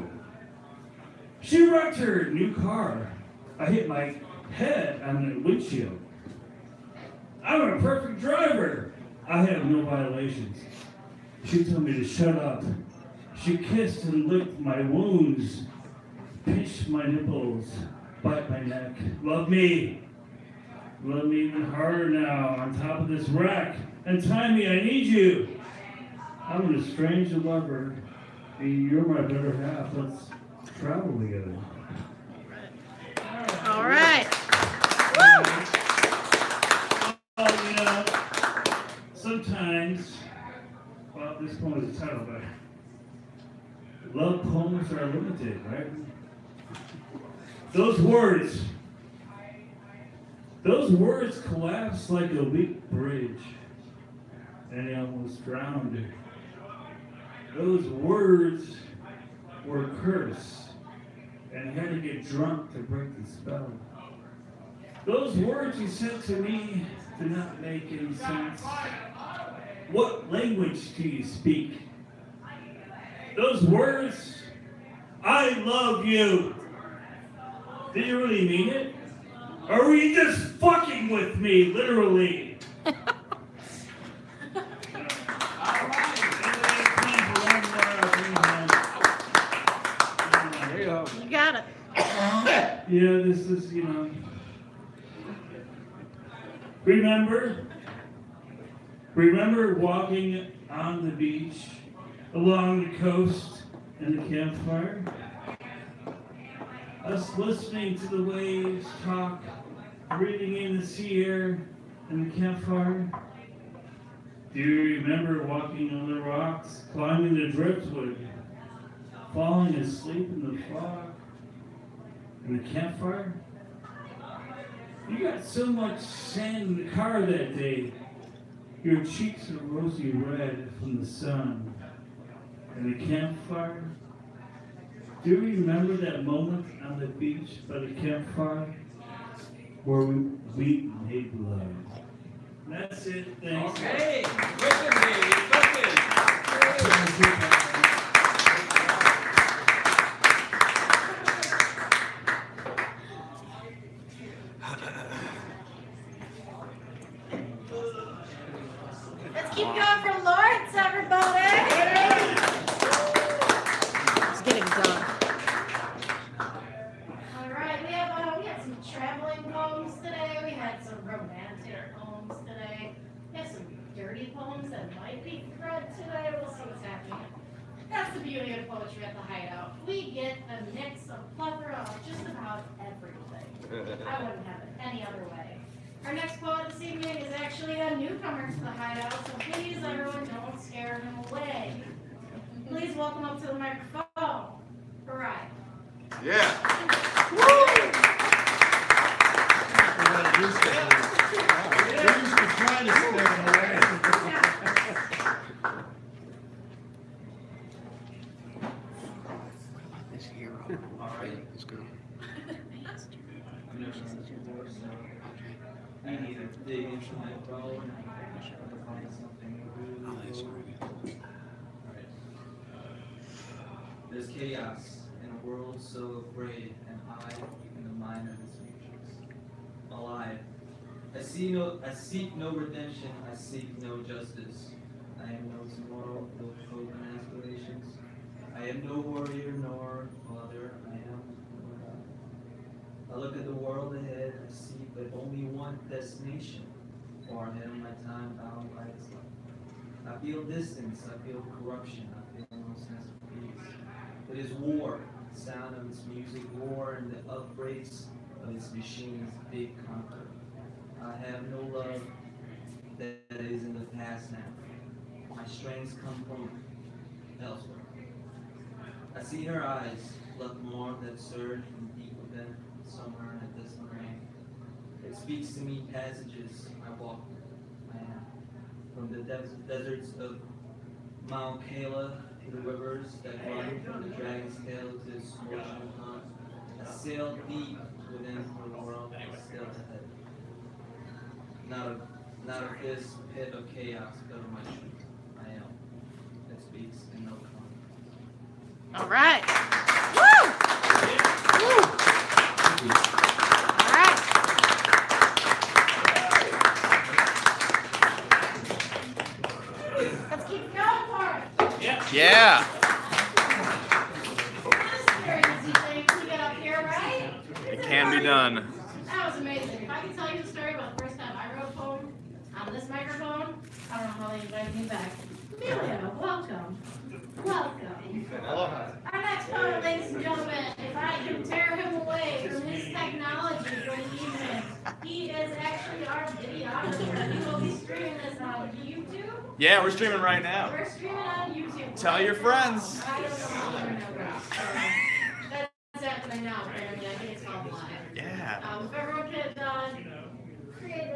She wrecked her new car. I hit my head on the windshield. I'm a perfect driver. I have no violations. She told me to shut up. She kissed and licked my wounds, pinched my nipples, bite my neck. Love me. Love me even harder now on top of this wreck. And tie me, I need you. I'm an estranged lover. You're my better half. Let's travel together. All right. Woo! Oh, you know, sometimes, well, this poem is a title, but love poems are limited, right? Those words collapse like a weak bridge, and they almost drowned. Those words were a curse, and I had to get drunk to break the spell. Those words you said to me do not make any sense. What language do you speak? Those words, I love you. Did you really mean it? Or were you just fucking with me, literally? You got it. Yeah, this is, Remember walking on the beach, along the coast, and the campfire? Us listening to the waves talk, breathing in the sea air, and the campfire? Do you remember walking on the rocks, climbing the driftwood, falling asleep in the fog, and the campfire? You got so much sand in the car that day. Your cheeks are rosy red from the sun. And the campfire? Do you remember that moment on the beach by the campfire where we made love? That's it. Thanks. Okay. Cooking, baby. Cooking. Let's keep going for Lawrence, everybody. It's getting done. All right, we had some traveling poems today. We had some romantic poems today. We have some dirty poems that might be read today. We'll see what's happening. That's the beauty of poetry at the Hideout. We get a mix, a plethora of just about everything. I wouldn't have it any other way. Our next poet this evening is actually a newcomer to the Hideout, so please, everyone, don't scare him away. Please welcome up to the microphone, Mariah. Yeah. We're used to trying to scare them away. This hero. All right. Let's go. emotion might grow and I try to find something really Alright. There's chaos in a world so afraid, and I in the mind of its matrix. Alive. I seek no redemption, I seek no justice. I am no tomorrow, no hope and aspirations. I am no warrior nor father, I am no God. I look at the world ahead, I see but only one destination. Far ahead of my time, bound by its life. I feel distance, I feel corruption, I feel no sense of peace. It is war, the sound of its music, war and the upbreaks of its machines, big conquer. I have no love that is in the past now. My strengths come from elsewhere. I see her eyes, love more that surge from deep within, somewhere in a distant rain. It speaks to me passages I walk I am. From the deserts of Mount Kala to the rivers that run from the dragon's tail to its scorching hunt. I sail deep within her world, still ahead. Not of this pit of chaos, but of my truth. I am. That speaks in no tongue. All right. Woo! Woo! All right. Let's keep going for it. Yeah. This is very easy thing to get up here, right? It can be done. That was amazing. If I could tell you the story about the first time I wrote a poem on this microphone, I don't know how they invited me back. Emilio, welcome. Welcome. Our next poet, ladies and gentlemen, if I can tear him away from his technology for the evening, he is actually our videographer. He will be streaming this on YouTube. Yeah, we're streaming right now. We're streaming on YouTube. Tell your friends. I don't know how they're gonna go. That's happening now, apparently. I think it's called live. Yeah. If everyone could create a...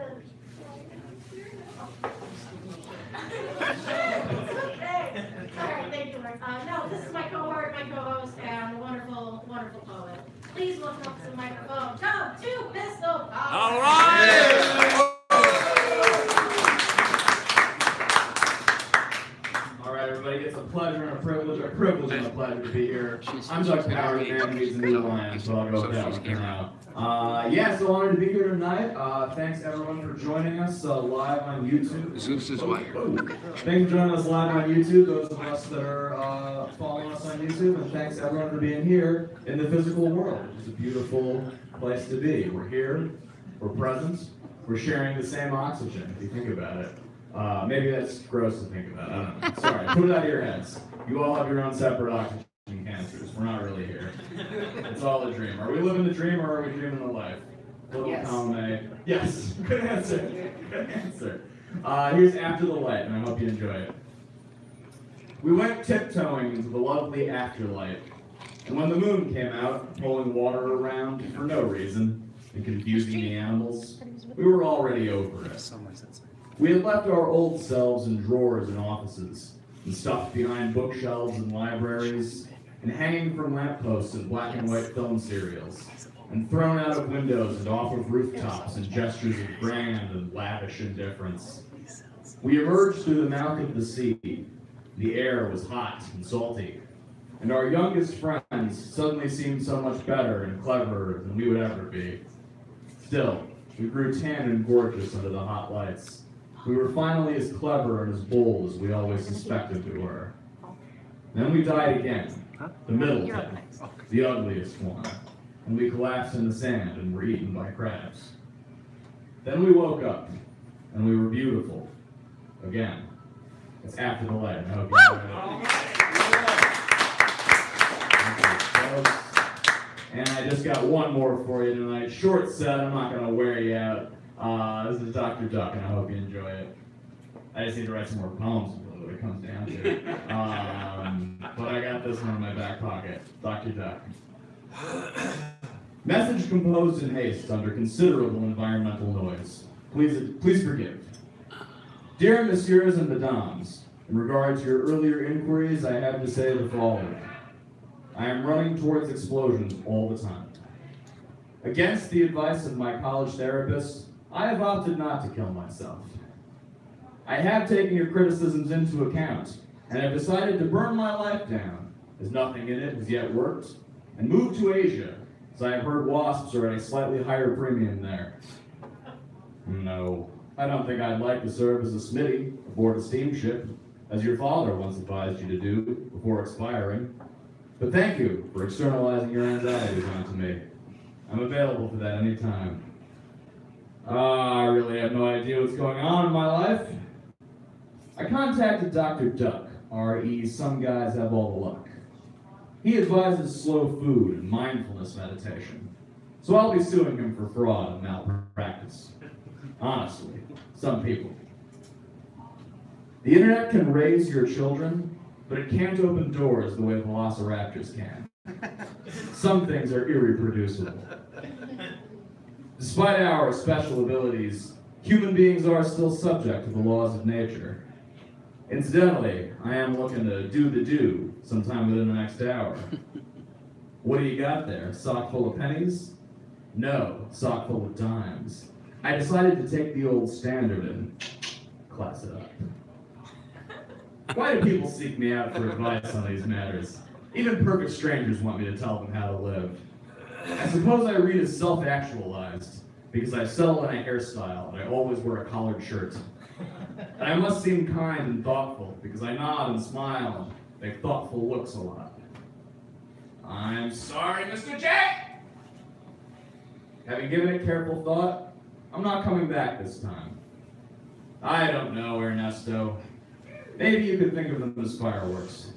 Okay. All right, thank you, Mark. No, this is my cohort, my co-host, and a wonderful, wonderful poet. Please welcome up to the microphone, Come to Pistol Power. All right. All right, everybody, it's a pleasure and a privilege and a pleasure to be here. I'm Doug Power, the man who needs a new line, so I'll go with that one for now. Yeah, so honored to be here tonight. Thanks everyone for joining us live on YouTube. Zeus's wife. Thanks for joining us live on YouTube, those of us that are following us on YouTube, and thanks everyone for being here in the physical world. It's a beautiful place to be. We're here, we're present, we're sharing the same oxygen, if you think about it. Maybe that's gross to think about, I don't know. Sorry, put it out of your heads. You all have your own separate oxygen cancers. We're not really here. It's all a dream. Are we living the dream or are we dreaming the life? Little column A. Yes, good answer. Good answer. Here's After the Light, and I hope you enjoy it. We went tiptoeing into the lovely afterlight, and when the moon came out, pulling water around for no reason, and confusing the animals, we were already over it. We had left our old selves in drawers and offices, and stuffed behind bookshelves and libraries, and hanging from lampposts and black and white film serials, and thrown out of windows and off of rooftops in gestures of grand and lavish indifference. We emerged through the mouth of the sea. The air was hot and salty, and our youngest friends suddenly seemed so much better and cleverer than we would ever be. Still, we grew tan and gorgeous under the hot lights. We were finally as clever and as bold as we always suspected we were. Then we died again, the middle death, the ugliest one, and we collapsed in the sand and were eaten by crabs. Then we woke up, and we were beautiful, again. It's After the Light. I hope you enjoyed it. And I just got one more for you tonight. Short set, I'm not going to wear you out. This is Dr. Duck, and I hope you enjoy it. I just need to write some more poems, is what it comes down to. But I got this one in my back pocket. Dr. Duck. Message composed in haste under considerable environmental noise. Please forgive. Dear Messieurs and Mesdames, in regard to your earlier inquiries, I have to say the following. I am running towards explosions all the time. Against the advice of my college therapist, I have opted not to kill myself. I have taken your criticisms into account, and have decided to burn my life down, as nothing in it has yet worked, and move to Asia, as I have heard wasps are at a slightly higher premium there. No, I don't think I'd like to serve as a smitty aboard a steamship, as your father once advised you to do before expiring. But thank you for externalizing your anxieties onto me. I'm available for that anytime. I really have no idea what's going on in my life. I contacted Dr. Duck, R.E. Some guys have all the luck. He advises slow food and mindfulness meditation. So I'll be suing him for fraud and malpractice. Honestly, some people. The internet can raise your children, but it can't open doors the way velociraptors can. Some things are irreproducible. Despite our special abilities, human beings are still subject to the laws of nature. Incidentally, I am looking to do the do sometime within the next hour. What do you got there? Sock full of pennies? No, sock full of dimes. I decided to take the old standard and class it up. Why do people seek me out for advice on these matters? Even perfect strangers want me to tell them how to live. I suppose I read as self-actualized, because I sell in a hairstyle and I always wear a collared shirt. And I must seem kind and thoughtful, because I nod and smile and make thoughtful looks a lot. I'm sorry, Mr. J! Having given it careful thought, I'm not coming back this time. I don't know, Ernesto. Maybe you could think of them as fireworks.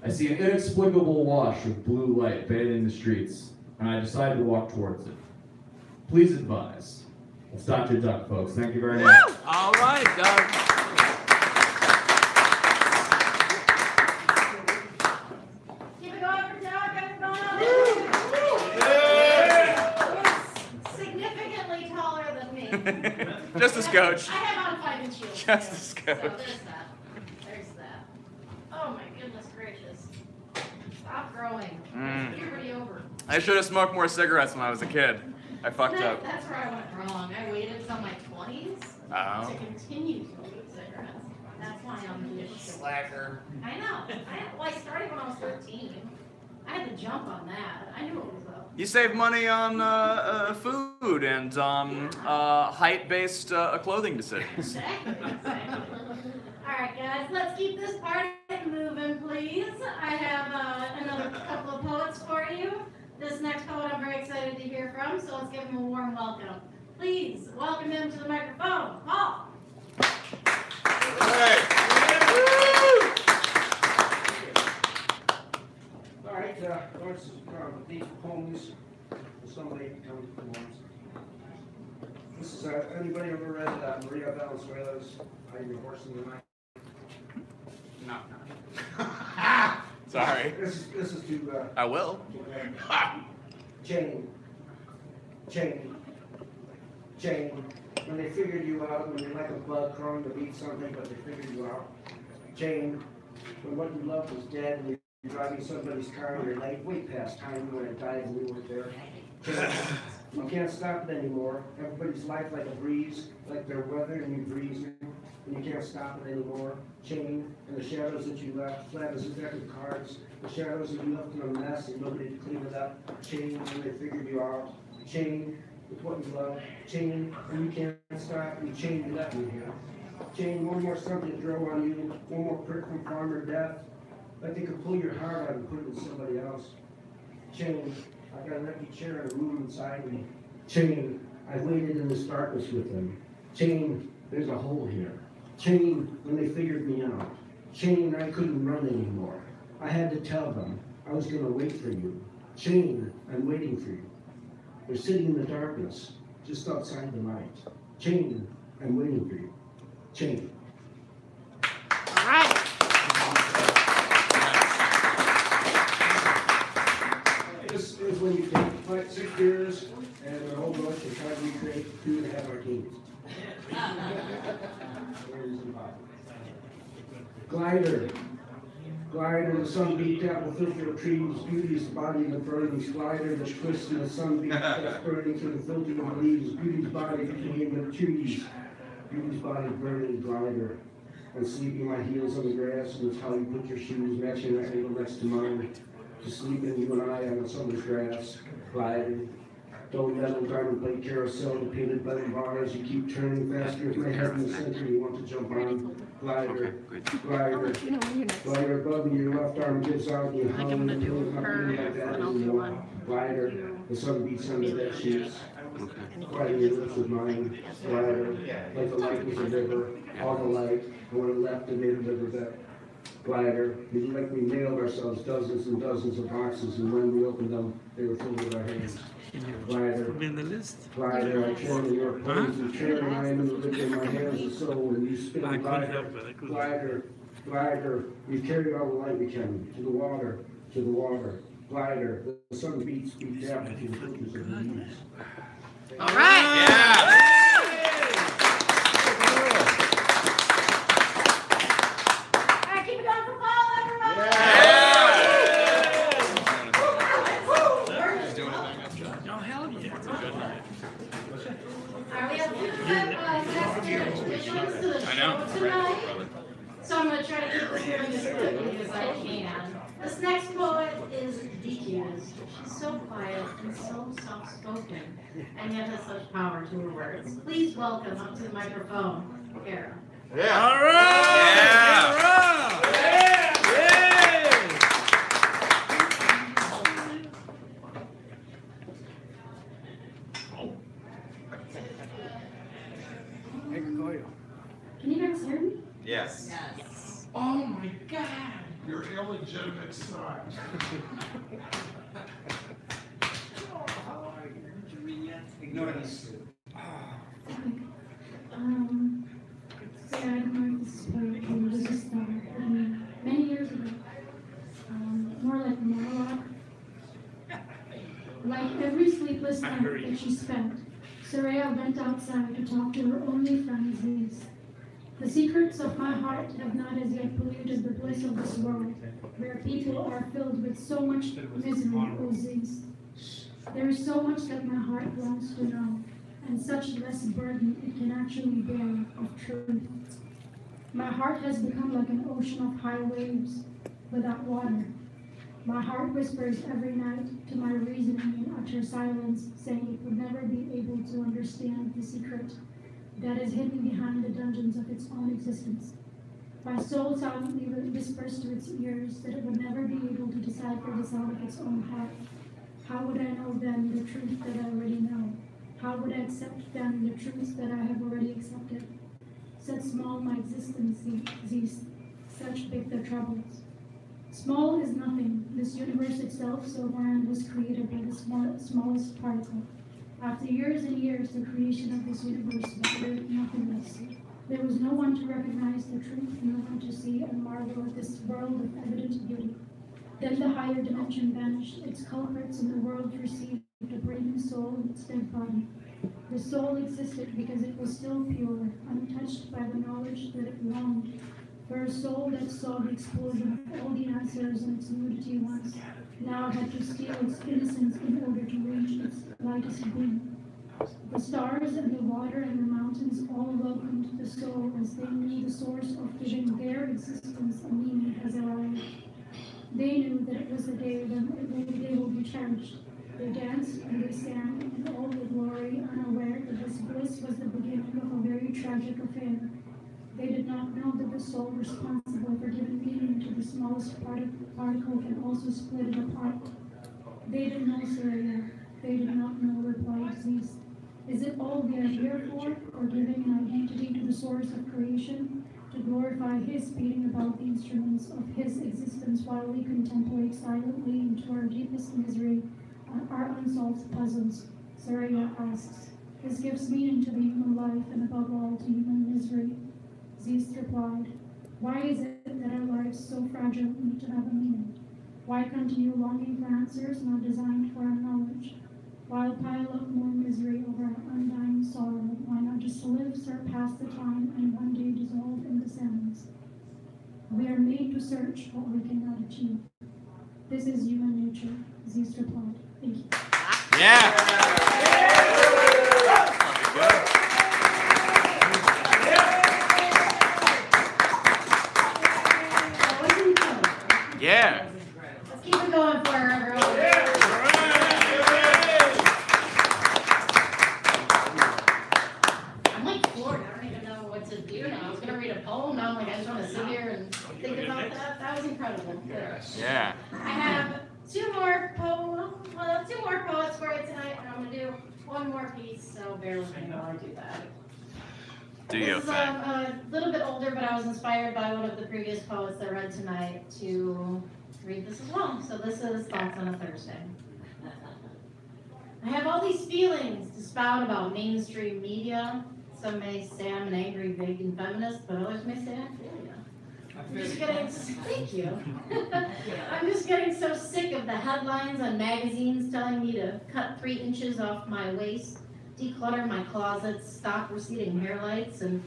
I see an inexplicable wash of blue light bathing the streets, and I decide to walk towards it. Please advise. It's Dr. Duck, folks. Thank you very much. All right, Doug. Keep it going for Doug, everyone. Significantly taller than me. Just a scotch. I have on 5-inch heels. Just a too, scotch. So there's that. There's that. Oh my goodness gracious. Stop growing. Mm. Puberty over. I should have smoked more cigarettes when I was a kid. I fucked up. That's where I went wrong. I waited until my 20s to continue smoking cigarettes. That's why I'm the Slacker. I know. I started when I was 13. I had to jump on that. I knew it was up. You save money on food and height-based clothing decisions. Exactly. All right, guys, let's keep this party moving, please. I have another couple of poets for you. This next poet I'm very excited to hear from, so let's give him a warm welcome. Please welcome him to the microphone, Paul. All right, let's these poems. Somebody come to poems. This is anybody ever read Maria Valenzuela's "I'm Your Horse in the Night"? No. Sorry. This is to. I will. Chain. When they figured you out, when you're like a bug crawling to beat something, but they figured you out. Chain. When what you loved was dead and you're driving somebody's car and you're late, way past time when it died and we weren't there. Chain. You can't stop it anymore. Everybody's life like a breeze, like their weather and you breeze, and you can't stop it anymore. Chain. And the shadows that you left, flat as a deck of cards. The shadows that you left in a mess and nobody to clean it up. Chain when they figured you out. Chain with what you love. Chain and you can't stop. And chain you left me here. Chain one more something to throw on you. One more prick from farmer death. Like they could pull your heart out and put it in somebody else. Chain. I got an empty chair in a room inside me. Chain. I waited in this darkness with them. Chain. There's a hole here. Chain when they figured me out. Chain I couldn't run anymore. I had to tell them I was going to wait for you. Chain, I'm waiting for you. They're sitting in the darkness, just outside the light. Chain, I'm waiting for you. Chain. All right. This is when you take like 6 beers and a whole bunch and try to recreate 2.5 martinis. Glider. Glider, the sun beat apple filter of trees, beauty's body that burns. Glider, the twist in the sunbeam that's burning through the filter of leaves. Beauty's body became the trees. Beauty's body burning. Glider. And sleeping my heels on the grass, and it's how you put your shoes, matching that ankle next to mine. Just sleeping, you and I on the summer's grass. Glider. Don't metal diamond plate carousel, the painted button bars. You keep turning faster. If my head in the center, you want to jump on. Glider, glider, glider above me. Your left arm gives out. You hum and you don't have to like that anymore. Glider, the sun beats on the bed sheets. Glider your lips with mine. Glider, like the light was a river, all the light. And when it left, it made a riverbed. Glider, like we nailed ourselves dozens and dozens of boxes, and when we opened them, they were filled with our hands. Glider, glider, I carry your pose and cherry I am in the lip of my hands and soul, when you spin glider, glider, glider, we carry all the light we can, to the water, glider, the sun beats down through the filters of the leaves. All right. Yeah. All right, keep it going for Paul, everyone. Oh, hell yeah. All right, we have two guest additions to the show tonight. So I'm going to try to keep this moving as quickly as I can. This next poet is DQ's. She's so quiet and so soft-spoken, and yet has such power to her words. Please welcome up to the microphone, Kara. Yeah. All right. Yeah. Can you guys hear me? Yes. Yes. Oh my God, your illegitimate son. Ignore this. So I don't know if this is where it was just many years ago. More like a monologue. Like every sleepless night that she spent, Saraya went outside to talk to her only friend Ziz. The secrets of my heart have not as yet polluted the bliss of this world, where people are filled with so much misery, O Ziz. There is so much that my heart wants to know, and such less burden it can actually bear of truth. My heart has become like an ocean of high waves without water. My heart whispers every night to my reasoning in utter silence, saying it would never be able to understand the secret that is hidden behind the dungeons of its own existence. My soul silently whispers to its ears that it would never be able to decipher the sound of its own heart. How would I know then the truth that I already know? How would I accept then the truths that I have already accepted? Such small my existence is, such big the troubles. Small is nothing. This universe itself, so grand, was created by the smallest particle. After years and years, the creation of this universe rendered nothingness. There was no one to recognize the truth, no one to see and marvel at this world of evident beauty. Then the higher dimension vanished, its culprits in the world received a breathing soul in its dead body. The soul existed because it was still pure, untouched by the knowledge that it longed. For a soul that saw the explosion of all the answers in its nudity once, now had to steal its innocence in order to reach its lightest beam. The stars and the water and the mountains all welcomed the soul as they knew the source of giving their existence a meaning has arrived. They knew that it was the day when they will be cherished. They danced and they sang in all the glory, unaware that this bliss was the beginning of a very tragic affair. They did not know that the soul responsible for giving meaning to the smallest particle can also split it apart. They didn't know Saraya. They did not know, replied Zeus. Is it all we are here for, or giving an identity to the source of creation, to glorify his beating about the instruments of his existence while we contemplate silently into our deepest misery, our unsolved puzzles? Saraya asks. This gives meaning to the human life and above all to human misery. Zeus replied, why is it that our lives so fragile need to have a meaning? Why continue longing for answers not designed for our knowledge? Why pile up more misery over our undying sorrow? Why not just live, surpass the time, and one day dissolve in the sands? We we are made to search what we cannot achieve. This is human nature, Zeus replied. Thank you. Yeah. Let's keep it going for her, everyone. I'm like floored. I don't even know what to do now. I was gonna read a poem. Now I'm like, I just want to sit here and think about that. That was incredible. Yeah. I have two more poets for you tonight, and I'm gonna do one more piece. So bear with me while I do that. Do your This is thing. a little bit older, but I was inspired by one of the previous poets that read tonight to read this as well. So this is Thoughts on a Thursday. I have all these feelings to spout about mainstream media. Some may say I'm an angry, vegan feminist, but others may say I feel ya. I'm just getting, thank you. I'm just getting so sick of the headlines on magazines telling me to cut 3 inches off my waist, declutter my closet, stop receding hair lights, and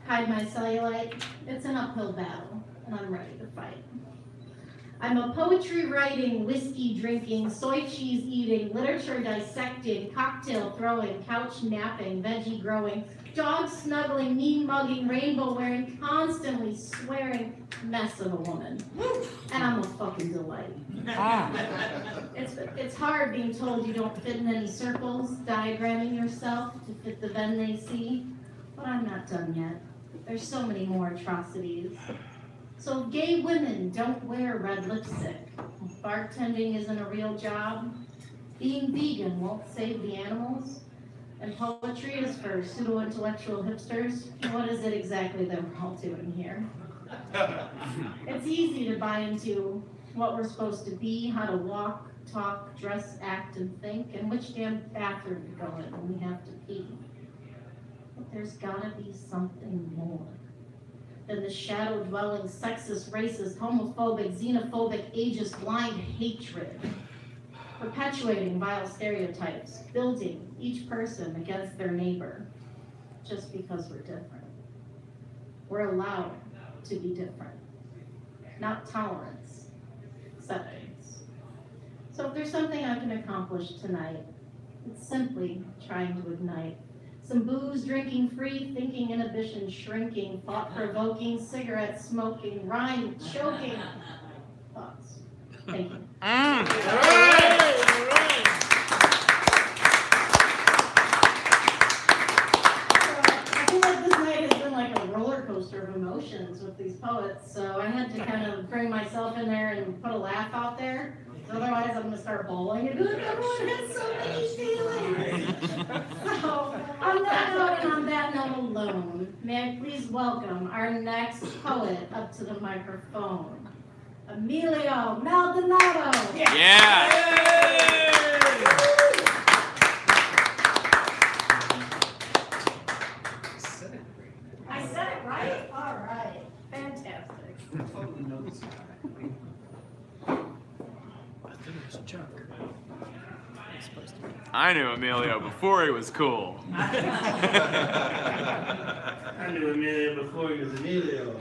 hide my cellulite. It's an uphill battle, and I'm ready to fight. I'm a poetry writing, whiskey drinking, soy cheese eating, literature dissecting, cocktail throwing, couch napping, veggie growing, dog snuggling, mean mugging, rainbow wearing, constantly swearing mess of a woman. And I'm a fucking delight. It's hard being told you don't fit in any circles, diagramming yourself to fit the Venn they see, but I'm not done yet. There's so many more atrocities. So if gay women don't wear red lipstick, if bartending isn't a real job, being vegan won't save the animals, and poetry is for pseudo-intellectual hipsters, what is it exactly that we're all doing here? It's easy to buy into what we're supposed to be, how to walk, talk, dress, act, and think, and which damn bathroom to go in when we have to pee. But there's gotta be something more than the shadow-dwelling, sexist, racist, homophobic, xenophobic, ageist, blind hatred, perpetuating vile stereotypes, building each person against their neighbor, just because we're different. We're allowed to be different, not tolerance, acceptance. So if there's something I can accomplish tonight, it's simply trying to ignite some booze, drinking free, thinking inhibition shrinking, thought-provoking, cigarette smoking, rhyme choking thoughts. Thank you. Mm. I feel like this night has been like a roller coaster of emotions with these poets, so I had to kind of bring myself in there and put a laugh out there. Otherwise, I'm gonna start bawling and be like, everyone has so many feelings. So, on that note and on that note alone, may I please welcome our next poet up to the microphone, Emilio Maldonado. Yeah. I said it right? All right. Fantastic. Totally know this guy. I knew Emilio before he was cool. I knew Emilio before he was Emilio.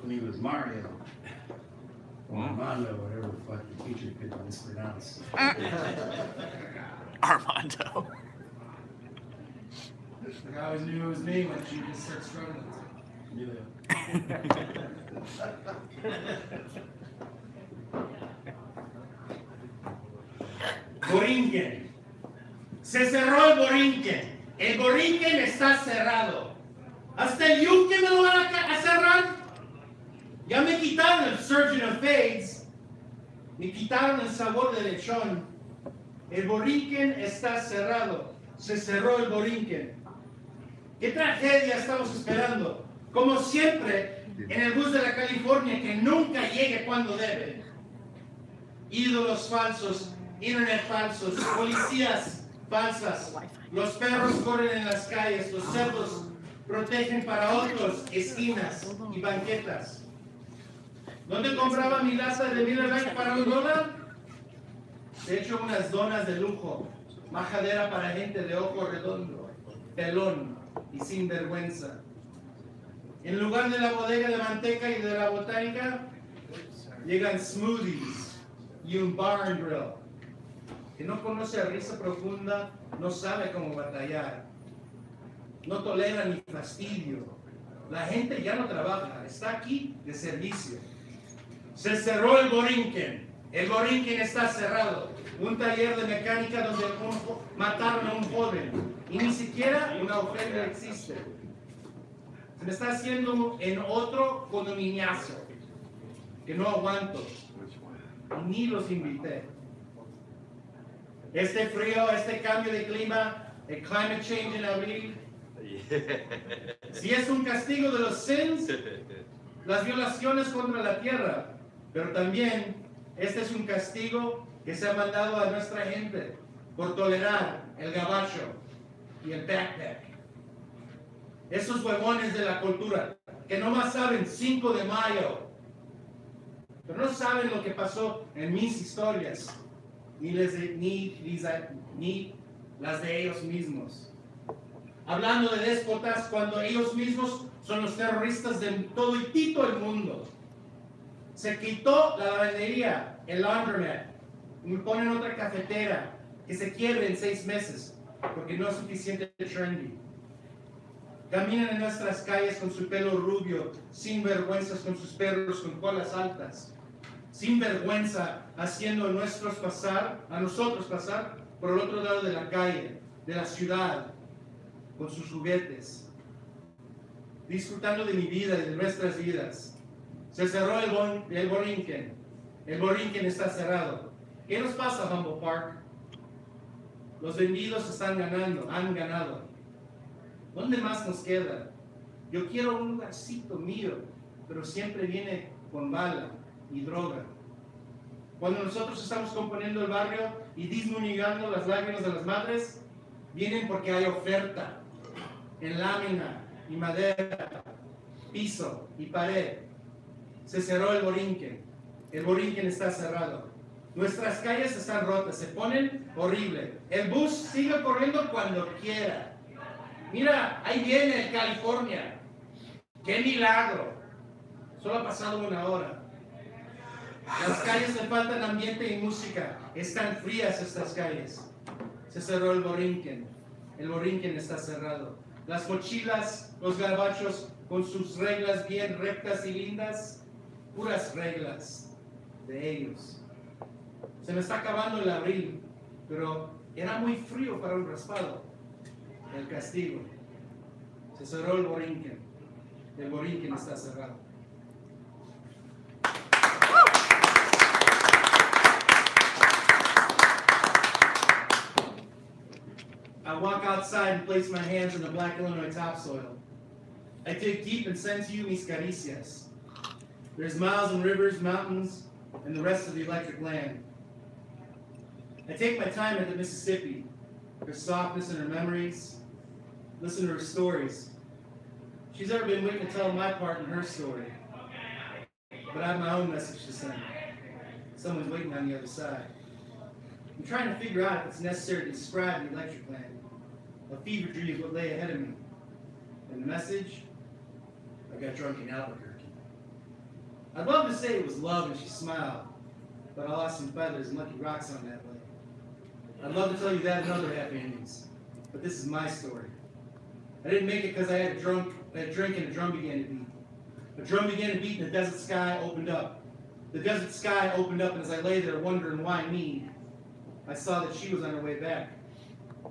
When he was Mario. Or Armando, whatever the fuck the teacher could mispronounce. Armando. Like I always knew it was me when she just started struggling. Emilio. Borinquen. Se cerró el Borinquen. El Borinquen está cerrado. Hasta el yunque me lo van a cerrar. Ya me quitaron el Surgeon of Fades. Me quitaron el sabor del lechón. El Borinquen está cerrado. Se cerró el Borinquen. ¿Qué tragedia estamos esperando? Como siempre, en el bus de la California que nunca llegue cuando debe. Ídolos falsos, internet falsos, policías falsas. Los perros corren en las calles, los cerdos protegen para otros esquinas y banquetas. ¿Dónde compraba mi lata de Miller Lite para $1? De hecho, unas donas de lujo, majadera para gente de ojo redondo, pelón y sin vergüenza. En lugar de la bodega de manteca y de la botánica, llegan smoothies y un bar and grill. Que no conoce a risa profunda, no sabe cómo batallar. No tolera ni fastidio. La gente ya no trabaja, está aquí de servicio. Se cerró el Borinquen. El Borinquen está cerrado. Un taller de mecánica donde mataron a un joven. Y ni siquiera una ofrenda existe. Se me está haciendo en otro condominiazo. Que no aguanto. Y ni los invité. Este frío, este cambio de clima, el climate change en abril. Si es un castigo de los sins, las violaciones contra la tierra, pero también este es un castigo que se ha mandado a nuestra gente por tolerar el gabacho y el backpack. Esos huevones de la cultura que nomás saben 5 de mayo, pero no saben lo que pasó en mis historias, ni las de ellos mismos. Hablando de déspotas cuando ellos mismos son los terroristas de todo el mundo. Se quitó la lavandería, el laundromat, y ponen otra cafetera que se quiebre en 6 meses porque no es suficiente trendy. Caminan en nuestras calles con su pelo rubio, sin vergüenzas con sus perros con colas altas, sin vergüenza haciendo a nosotros pasar por el otro lado de la calle, de la ciudad, con sus juguetes, disfrutando de mi vida y de nuestras vidas. Se cerró el Borinquen. El Borinquen está cerrado. ¿Qué nos pasa, Humboldt Park? Los vendidos han ganado. ¿Dónde más nos queda? Yo quiero un lugarcito mío, pero siempre viene con bala y droga. Cuando nosotros estamos componiendo el barrio y disminuyendo las lágrimas de las madres, vienen porque hay oferta en lámina y madera, piso y pared. Se cerró el Borinquen. El Borinquen está cerrado. Nuestras calles están rotas, se ponen horrible. El bus sigue corriendo cuando quiera. Mira, ahí viene el California. ¡Qué milagro! Solo ha pasado 1 hora. Las calles le faltan ambiente y música. Están frías estas calles. Se cerró el Borinquen. El Borinquen está cerrado. Las mochilas, los gabachos con sus reglas bien rectas y lindas, puras reglas de ellos. Se me está acabando el abril, pero era muy frío para un raspado. El castigo. Se cerró el Borinquen. El Borinquen está cerrado. I walk outside and place my hands in the black Illinois topsoil. I dig deep and send to you mis caricias. There's miles and rivers, mountains, and the rest of the electric land. I take my time at the Mississippi, her softness and her memories, listen to her stories. She's never been waiting to tell my part in her story. But I have my own message to send. Someone's waiting on the other side. I'm trying to figure out if it's necessary to describe the electric land. A fever dream of what lay ahead of me. And the message? I got drunk in Albuquerque. I'd love to say it was love and she smiled, but I lost some feathers and lucky rocks on that way. I'd love to tell you that and other happy endings, but this is my story. I didn't make it because I had a drink and a drum began to beat. A drum began to beat and the desert sky opened up. The desert sky opened up, and as I lay there wondering why me, I saw that she was on her way back.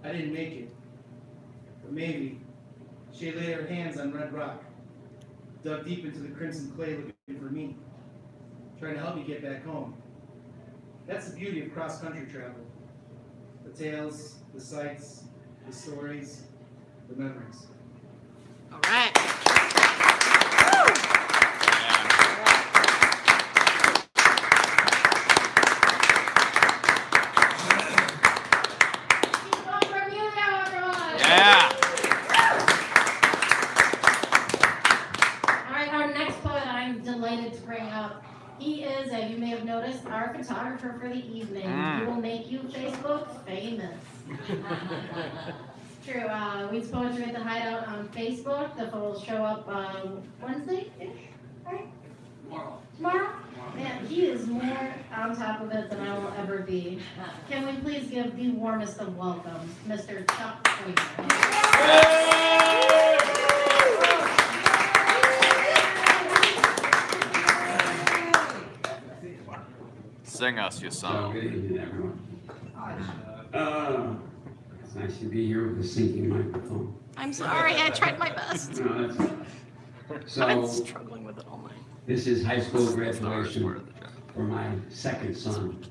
I didn't make it. But maybe she had laid her hands on red rock, dug deep into the crimson clay looking for me, trying to help me get back home. That's the beauty of cross-country travel. The tales, the sights, the stories, the memories. All right. Yeah. All right, our next poet I'm delighted to bring up. He is, as you may have noticed, our photographer for the evening. He will make you Facebook famous. True. Weed's Poetry at the Hideout on Facebook. The photo will show up Wednesday-ish, right? Tomorrow? Man, he is more on top of it than I will ever be. Can we please give the warmest of welcomes, Mr. Chuck Wager. Sing us, you son. Good evening, everyone. It's nice to be here with a sinking microphone. I'm sorry, I tried my best. No, that's fine. So, I've been struggling with it all night. this is high school graduation for my second son.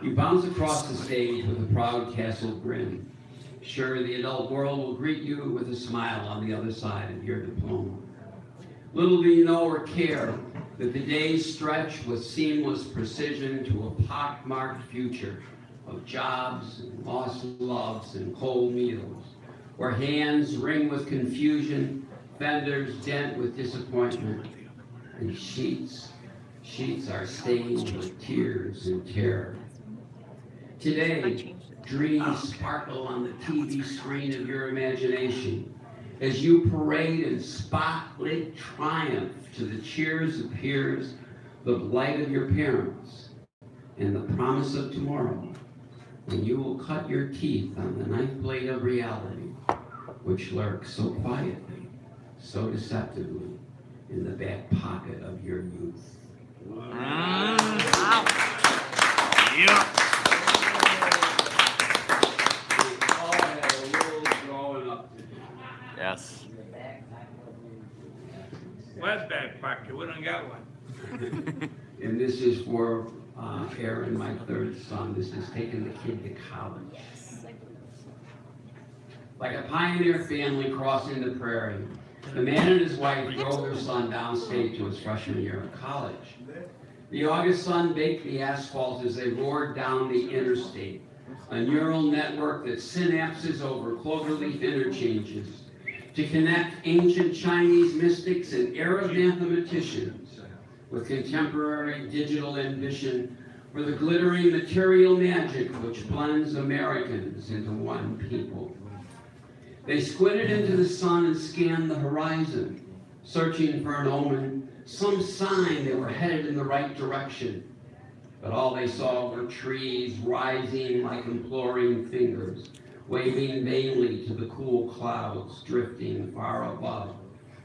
He bounds across the stage with a proud castle grin. Sure, the adult world will greet you with a smile on the other side of your diploma. Little do you know or care that the days stretch with seamless precision to a pockmarked future of jobs and lost loves and cold meals, where hands ring with confusion, fenders dent with disappointment, and sheets are stained with tears and terror. Today, dreams sparkle on the TV screen of your imagination as you parade in spotlit triumph to the cheers of peers, the light of your parents, and the promise of tomorrow, when you will cut your teeth on the knife blade of reality, which lurks so quietly, so deceptively, in the back pocket of your youth. Wow. Yeah. We all have a little growing up to do. Yes. What back pocket? We don't got one. And this is for Aaron, my third son. This is taking the kid to college. Like a pioneer family crossing the prairie, the man and his wife drove their son downstate to his freshman year of college. The August sun baked the asphalt as they roared down the interstate, a neural network that synapses over cloverleaf interchanges to connect ancient Chinese mystics and Arab mathematicians with contemporary digital ambition for the glittering material magic which blends Americans into one people. They squinted into the sun and scanned the horizon, searching for an omen, some sign they were headed in the right direction. But all they saw were trees rising like imploring fingers, waving vainly to the cool clouds drifting far above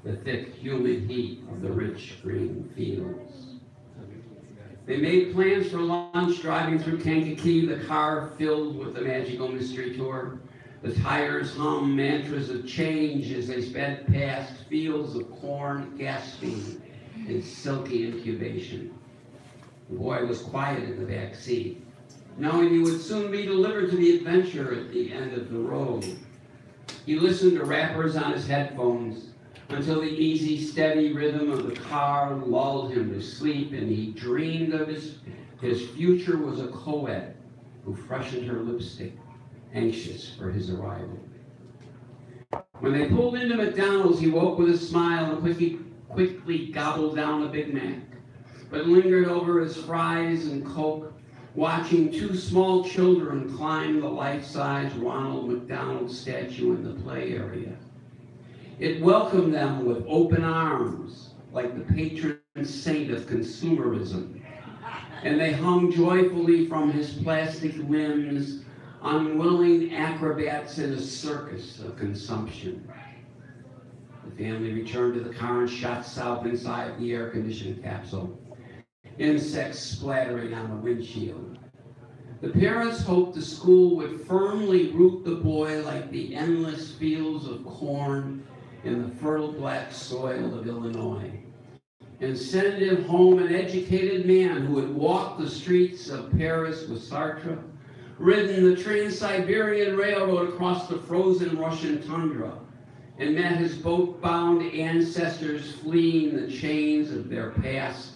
the thick, humid heat of the rich green fields. They made plans for lunch driving through Kankakee, the car filled with the magical mystery tour. The tires hum mantras of change as they sped past fields of corn gasping in silky incubation. The boy was quiet in the back seat, knowing he would soon be delivered to the adventure at the end of the road. He listened to rappers on his headphones until the easy, steady rhythm of the car lulled him to sleep, and he dreamed of his future was a co-ed who freshened her lipstick, anxious for his arrival. When they pulled into McDonald's, he woke with a smile and quickly gobbled down a Big Mac, but lingered over his fries and Coke, watching two small children climb the life-size Ronald McDonald statue in the play area. It welcomed them with open arms, like the patron saint of consumerism, and they hung joyfully from his plastic limbs, unwilling acrobats in a circus of consumption. The family returned to the car and shot south inside the air-conditioned capsule, insects splattering on the windshield. The parents hoped the school would firmly root the boy like the endless fields of corn in the fertile black soil of Illinois, and send him home an educated man who had walked the streets of Paris with Sartre, ridden the Trans-Siberian Railroad across the frozen Russian tundra, and met his boat-bound ancestors fleeing the chains of their past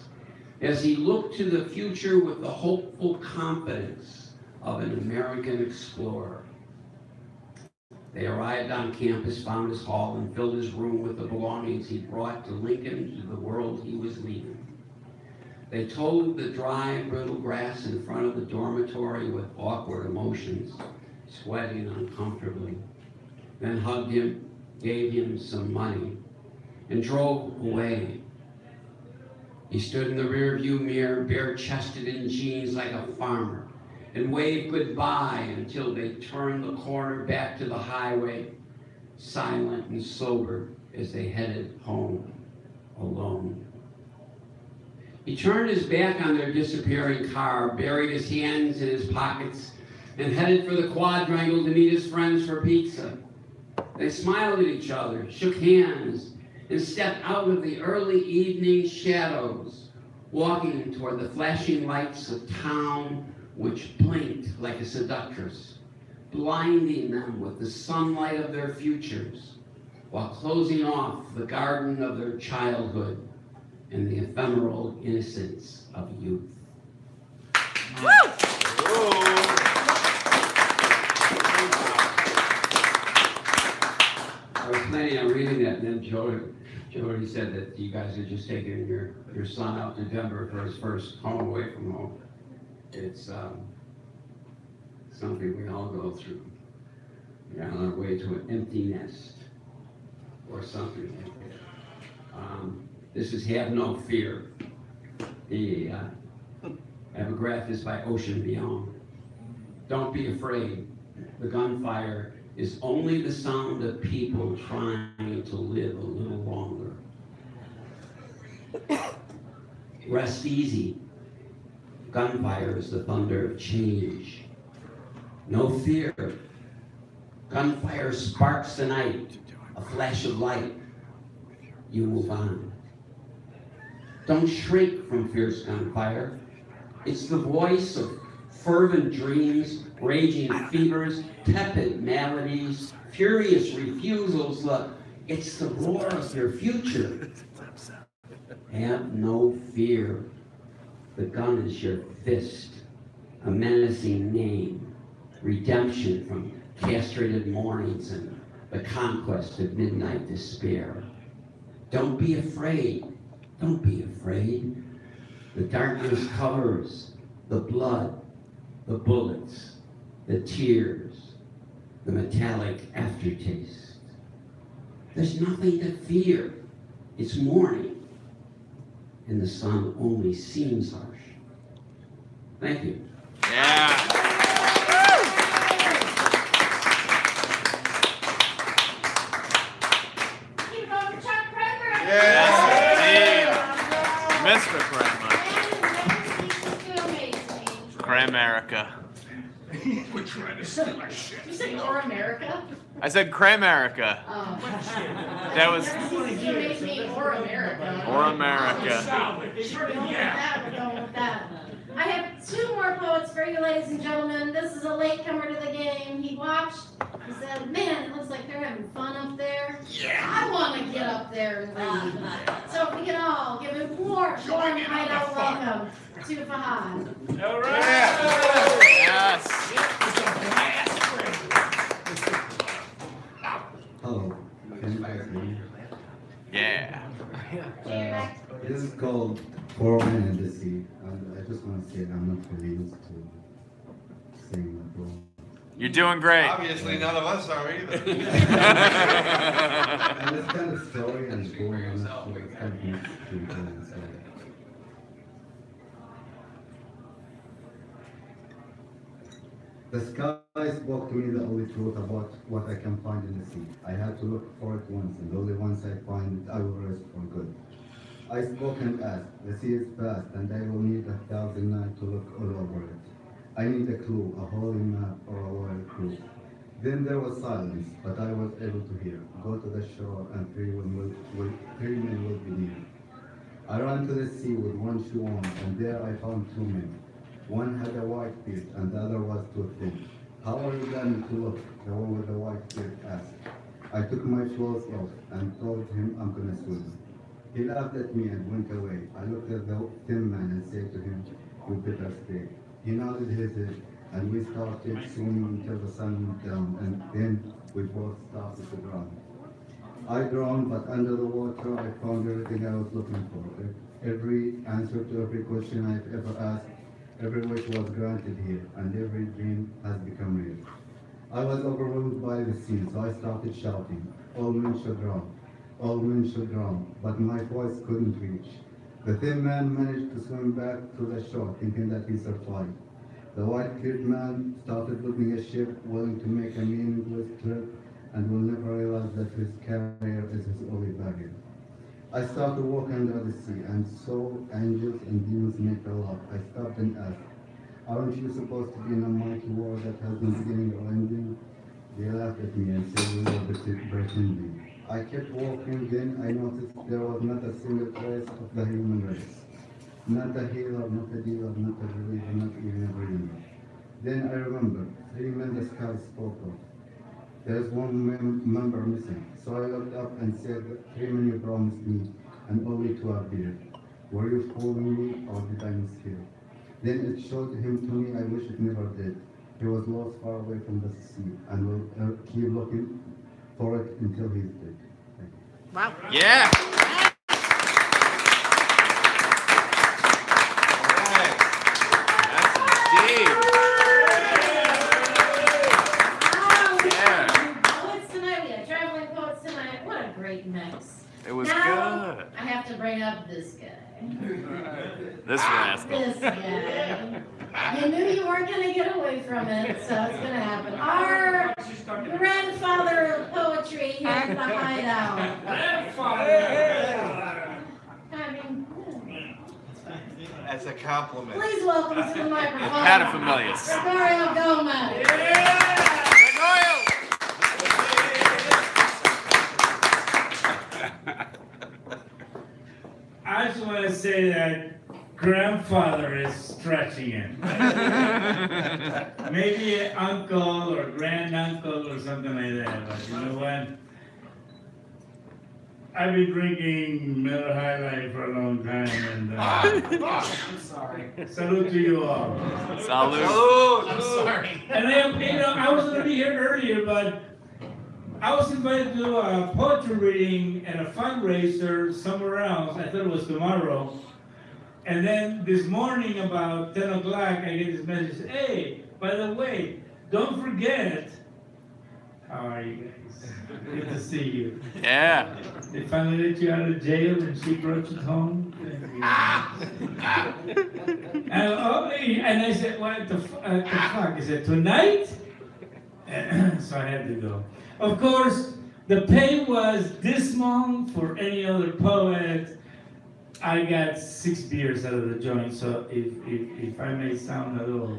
as he looked to the future with the hopeful confidence of an American explorer. They arrived on campus, found his hall, and filled his room with the belongings he brought to Lincoln, to the world he was leaving. They towed the dry, brittle grass in front of the dormitory with awkward emotions, sweating uncomfortably, then hugged him, gave him some money, and drove away. He stood in the rearview mirror, bare-chested in jeans like a farmer, and waved goodbye until they turned the corner back to the highway, silent and sober as they headed home alone. He turned his back on their disappearing car, buried his hands in his pockets, and headed for the quadrangle to meet his friends for pizza. They smiled at each other, shook hands, and stepped out of the early evening shadows, walking toward the flashing lights of town which blinked like a seductress, blinding them with the sunlight of their futures, while closing off the garden of their childhood and the ephemeral innocence of youth. I was planning on reading that, and then Jody said that you guys had just taken your son out to Denver for his first home away from home. It's something we all go through. We're on our way to an empty nest or something like that. This is Have No Fear. The epigraph is by Ocean Beyond. Don't be afraid. The gunfire is only the sound of people trying to live a little longer. Rest easy. Gunfire is the thunder of change. No fear. Gunfire sparks the night, a flash of light. You move on. Don't shrink from fierce gunfire. It's the voice of fervent dreams, raging fevers, tepid maladies, furious refusals. Look, it's the roar of your future. Have no fear. The gun is your fist, a menacing name, redemption from castrated mornings and the conquest of midnight despair. Don't be afraid. Don't be afraid. The darkness covers the blood, the bullets, the tears, the metallic aftertaste. There's nothing to fear. It's morning, and the sun only seems harsh. Thank you. Yeah. Keep going for Chuck Kramer. Yes, indeed. Mr. Kramer. Kramerica. We're trying to sell our shit. You said or America? I said Kramerica. Oh. That was You made me or America. or America. Going with that, we're going with that. I have two more poets for you, ladies and gentlemen. This is a latecomer to the game. He watched, he said, man, it looks like they're having fun up there. Yeah. I want to get up there and lead. So if we can all give a warm Hideout welcome to Fahad. All right. Yes. Hello. Can you guys hear me? Yeah. This is called For Men in the Sea. And I just want to say I'm not really used to singing the poem. You're doing great. Obviously, none of us are either. And it's kind of story and poem, and so it's kind of mixed together. So. The sky spoke to me the only truth about what I can find in the sea. I had to look for it once, and only once I find it, I will rest for good. I spoke and asked, the sea is vast, and I will need 1,000 nights to look all over it. I need a clue, a holy map, or a royal cruise. Then there was silence, but I was able to hear. Go to the shore, and three men will be near. I ran to the sea with one shoe on, and there I found two men. One had a white beard, and the other was too thin. How are you going to look? The one with the white beard asked. I took my clothes off and told him I'm gonna swim. He laughed at me and went away. I looked at the thin man and said to him, you better stay. He nodded his head, and we started swimming until the sun went down, and then we both started to drown. I drowned, but under the water I found everything I was looking for. Every answer to every question I've ever asked, every wish was granted here, and every dream has become real. I was overwhelmed by the scene, so I started shouting, all men should drown, all men should drown, but my voice couldn't reach. The thin man managed to swim back to the shore, thinking that he survived. The white-bearded man started building a ship, willing to make a meaningless trip, and will never realize that his carrier is his only baggage. I started walking under the sea and saw angels and demons make a love. I stopped and asked, aren't you supposed to be in a mighty war that has no beginning or ending? They laughed at me and said we were pretending. I kept walking, then I noticed there was not a single trace of the human race. Not a healer, not a dealer, not a believer, not even a believer. Then I remembered, 3 men the sky spoke of. There's one member missing. So I looked up and said, 3 men you promised me, and only 2 appeared. Were you fooling me, or did I mishear? Then it showed him to me, I wish it never did. He was lost far away from the sea, and will keep looking for it until he's dead. Wow. Yeah. Mix. It was now, good. I have to bring up this guy. This rascal. This guy. You knew you weren't going to get away from it, so it's going to happen. Our grandfather of poetry here at the Hideout. As a compliment. Please welcome to the microphone. Paterfamilias. Gregorio Gomez. I just want to say that grandfather is stretching it. Maybe an uncle or granduncle or something like that. But you know what? I've been drinking Miller High Life for a long time, and I'm sorry. Salute to you all. Salute. I'm sorry. And I was going to be here earlier, but I was invited to do a poetry reading at a fundraiser somewhere else. I thought it was tomorrow. And then this morning about 10 o'clock, I get this message, hey, by the way, don't forget, how are you guys? Good to see you. Yeah. They finally let you out of jail and she brought you home. And I said, what the fuck? I said, tonight? So I had to go. Of course, the pay was dismal for any other poet. I got 6 beers out of the joint, so if I may sound a little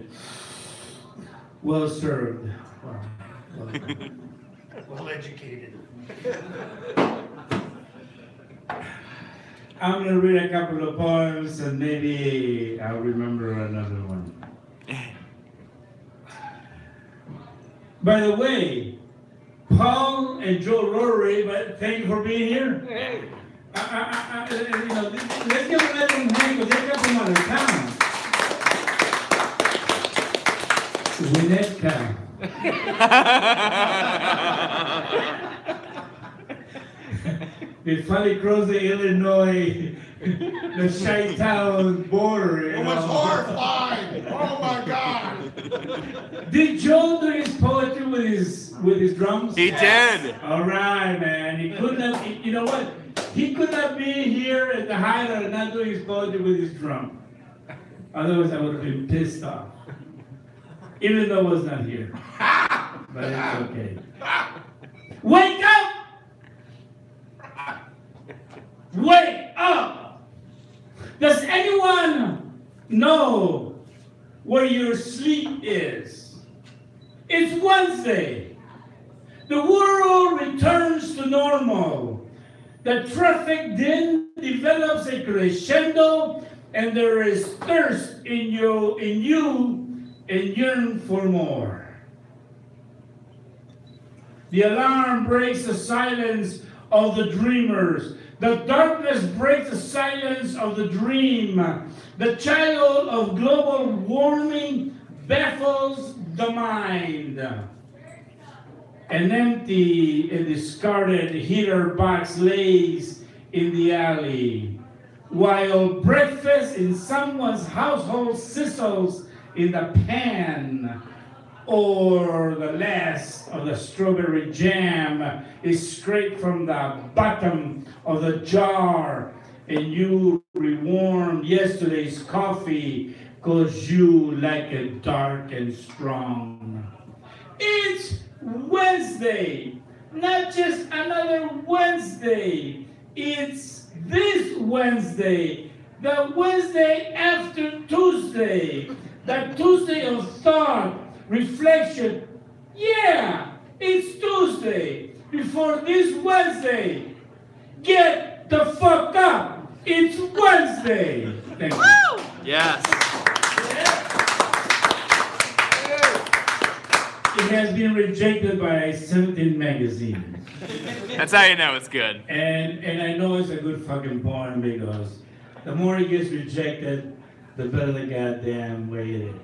well served. Well educated. I'm going to read a couple of poems and maybe I'll remember another one. By the way, Paul and Joe Rory, but thank you for being here. Hey. Let's give them a hang because they come from out of town. Winnetka. They finally crossed the Illinois, the Chi-Town border. It was horrifying. Oh my God. Did Joe do his poetry with his drums? He did. All right, man. He could not. You know what? He could not be here at the Hideout and not doing his poetry with his drum. Otherwise, I would have been pissed off. Even though I was not here. But it's okay. Wake up! Wake up! Does anyone know where your sleep is? It's Wednesday. The world returns to normal. The traffic din develops a crescendo, and there is thirst in you and yearn for more. The alarm breaks the silence of the dreamers. The darkness breaks the silence of the dream. The child of global warming baffles the mind. An empty and discarded heater box lays in the alley, while breakfast in someone's household sizzles in the pan. or the last of the strawberry jam is straight from the bottom of the jar, and you rewarmed yesterday's coffee because you like it dark and strong. It's Wednesday, not just another Wednesday. It's this Wednesday, the Wednesday after Tuesday, the Tuesday of thought, reflection. Yeah, it's Tuesday before this Wednesday. Get the fuck up. It's Wednesday. Thank you. Yes. It has been rejected by 17 magazines. That's how you know it's good. And I know it's a good fucking poem because the more it gets rejected, the better the goddamn way it is.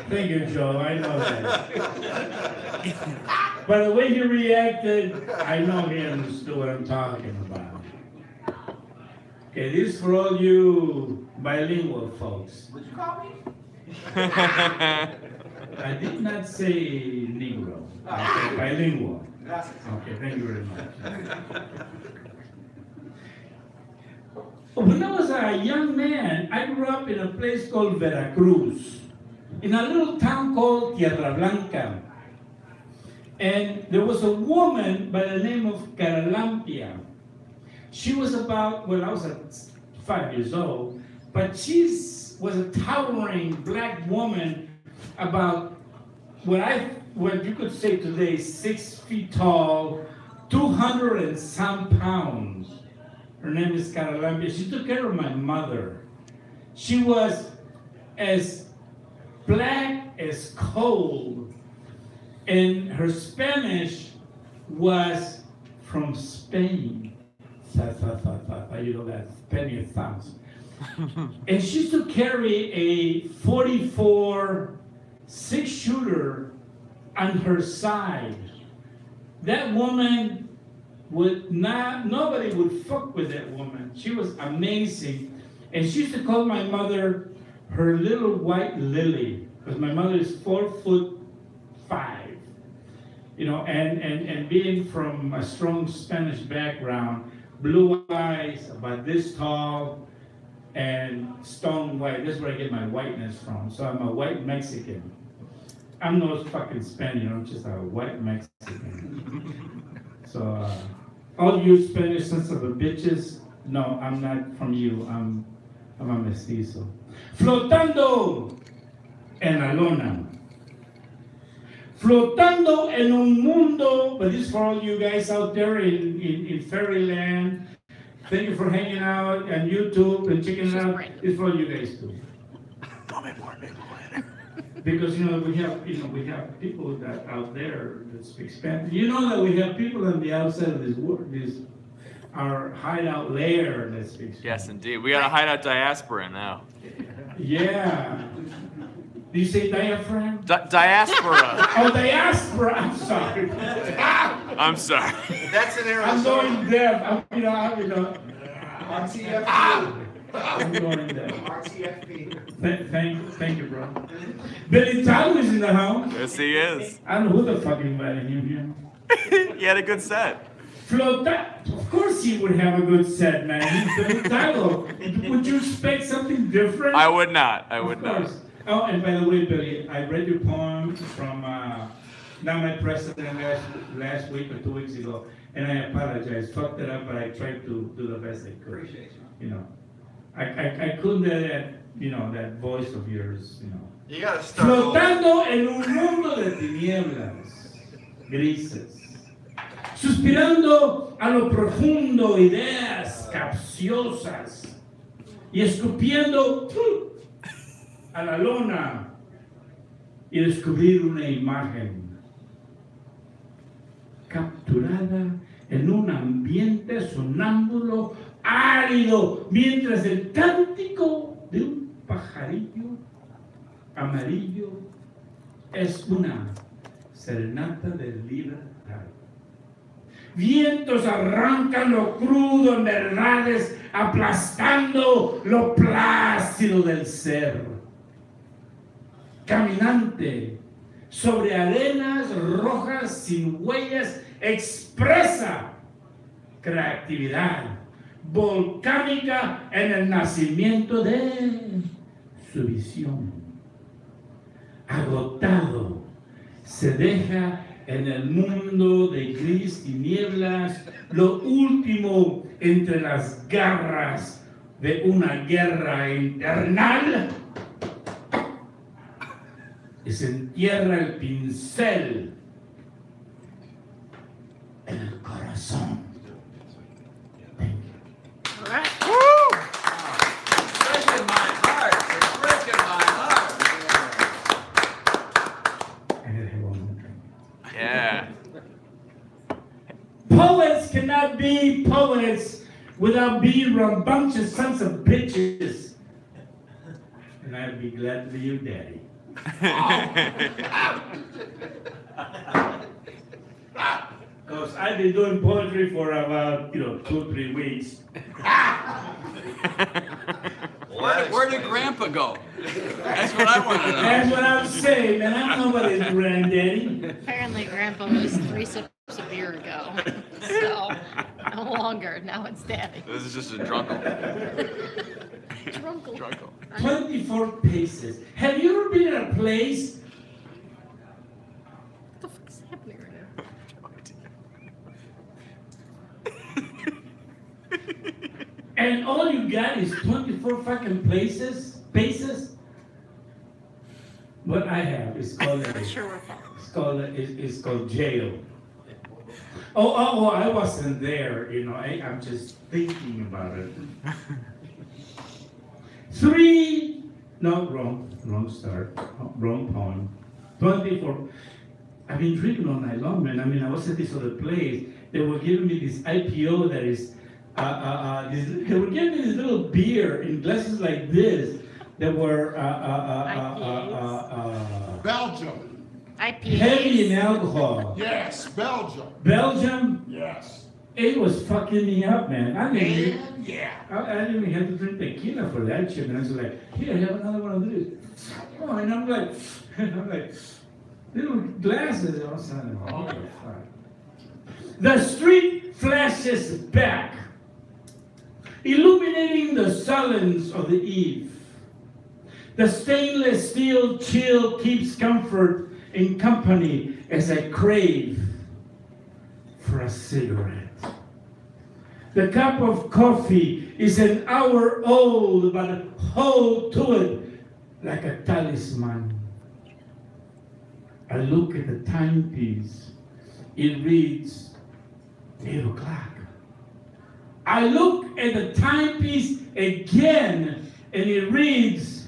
Thank you, Joe. I know that. By the way he reacted, I know he understood what I'm talking about. Okay, this is for all you bilingual folks. Would you call me? I did not say Negro. I said bilingual. Gracias. Okay, thank you very much. When I was a young man, I grew up in a place called Veracruz, in a little town called Tierra Blanca. And there was a woman by the name of Caralampia. She was about, well, I was 5 years old, but she was a towering black woman about what you could say today, 6 feet tall, 200 and some pounds. Her name is Caralampia. She took care of my mother. She was as black as coal, and her Spanish was from Spain. You know that Spanish sounds. And she used to carry a 44 6-shooter on her side. That woman would not, nobody would fuck with that woman. She was amazing. And she used to call my mother her little white lily, because my mother is 4'5". You know, and being from a strong Spanish background, blue eyes, about this tall, and stone white. That's where I get my whiteness from. So I'm a white Mexican. I'm no fucking Spaniard, I'm just a white Mexican. So, all you Spanish sons of a bitches, no, I'm not from you, I'm a mestizo. Flotando en la lona. Flotando en un mundo, but this is for all you guys out there in fairyland. Thank you for hanging out on YouTube and checking it out. It's for all you guys too. Because we have people that out there that speak Spanish. You know that we have people on the outside of this world, our hideout lair that speaks Spanish. Yes, indeed. We got a hideout diaspora now. Yeah. Do you say diaphragm? Diaspora. Oh, diaspora. I'm sorry. I'm sorry. That's an Arizona. I'm going deaf. RTFP. I'm going deaf. RTFP. Thank you, bro. Billy Tyler is in the house. Yes, he is. I don't know who the fuck invited him here. He had a good set. Of course he would have a good set, man. He's Billy Tyler. Would you expect something different? I would not. I would not. Oh, and by the way, Billy, I read your poem from Not My President last week or 2 weeks ago, and I apologize. Fucked it up, but I tried to do the best I could. Appreciate you. You know, I couldn't do that, that voice of yours, You gotta start. Flotando en un mundo de tinieblas grises, suspirando a lo profundo ideas capciosas y escupiendo a la lona y descubrir una imagen capturada en un ambiente sonámbulo árido, mientras el cántico de un pajarillo amarillo es una serenata de libertad. Vientos arrancan lo crudo en verdades, aplastando lo plácido del ser. caminante sobre arenas rojas sin huellas, expresa creatividad volcánica en el nacimiento de su visión. Agotado, se deja en el mundo de gris tinieblas, lo último entre las garras de una guerra infernal, y se entierra el pincel en el corazón. All right. Woo! Breaking my heart. Breaking my heart. Yeah. Poets cannot be poets without being rambunctious sons of bitches. And I'd be glad to be your daddy. Because I've been doing poetry for about, 2-3 weeks. Where did Grandpa go? That's what I want to know. That's what I'm saying, man. I'm nobody's granddaddy. Apparently Grandpa was 3 sips of beer ago. So, no longer. Now it's Daddy. This is just a drunkle. Drunkle. Drunkle. 24 paces. Have you ever been in a place? What the fuck is happening right now? And all you got is 24 fucking paces? What I have is called it's called jail. Oh, I wasn't there, I'm just thinking about it. Wrong start, wrong poem. 24. I've been drinking all night long, man. I mean, I was at this other place. They were giving me this IPO that is, they were giving me this little beer in glasses like this that were Belgium. IPAs. Heavy in alcohol. Yes, Belgium. Belgium? Yes. It was fucking me up, man. I didn't Yeah. even have to drink tequila for that shit. And I was like, here, have another one of these. Oh, and I'm like, little glasses. I was like, oh, fuck. The street flashes back, illuminating the silence of the eve. The stainless steel chill keeps comfort in company as I crave for a cigarette. The cup of coffee is an hour old, but hold to it like a talisman. I look at the timepiece. It reads 8 o'clock. I look at the timepiece again, and it reads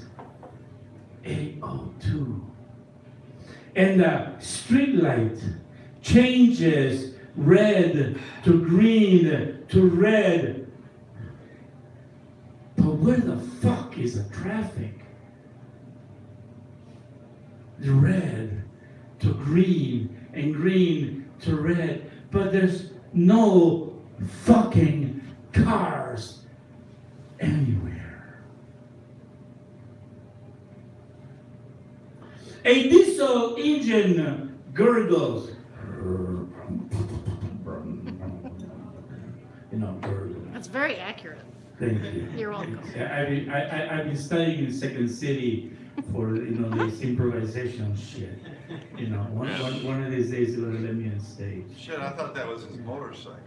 8:02. And the street light changes red to green to red. But where the fuck is the traffic? The red to green and green to red. But there's no fucking cars anywhere. A diesel engine gurgles. That's very accurate. Thank you. You're welcome. I've been studying in Second City for this improvisation shit. One of these days they're gonna let me on stage. Shit, I thought that was his motorcycles.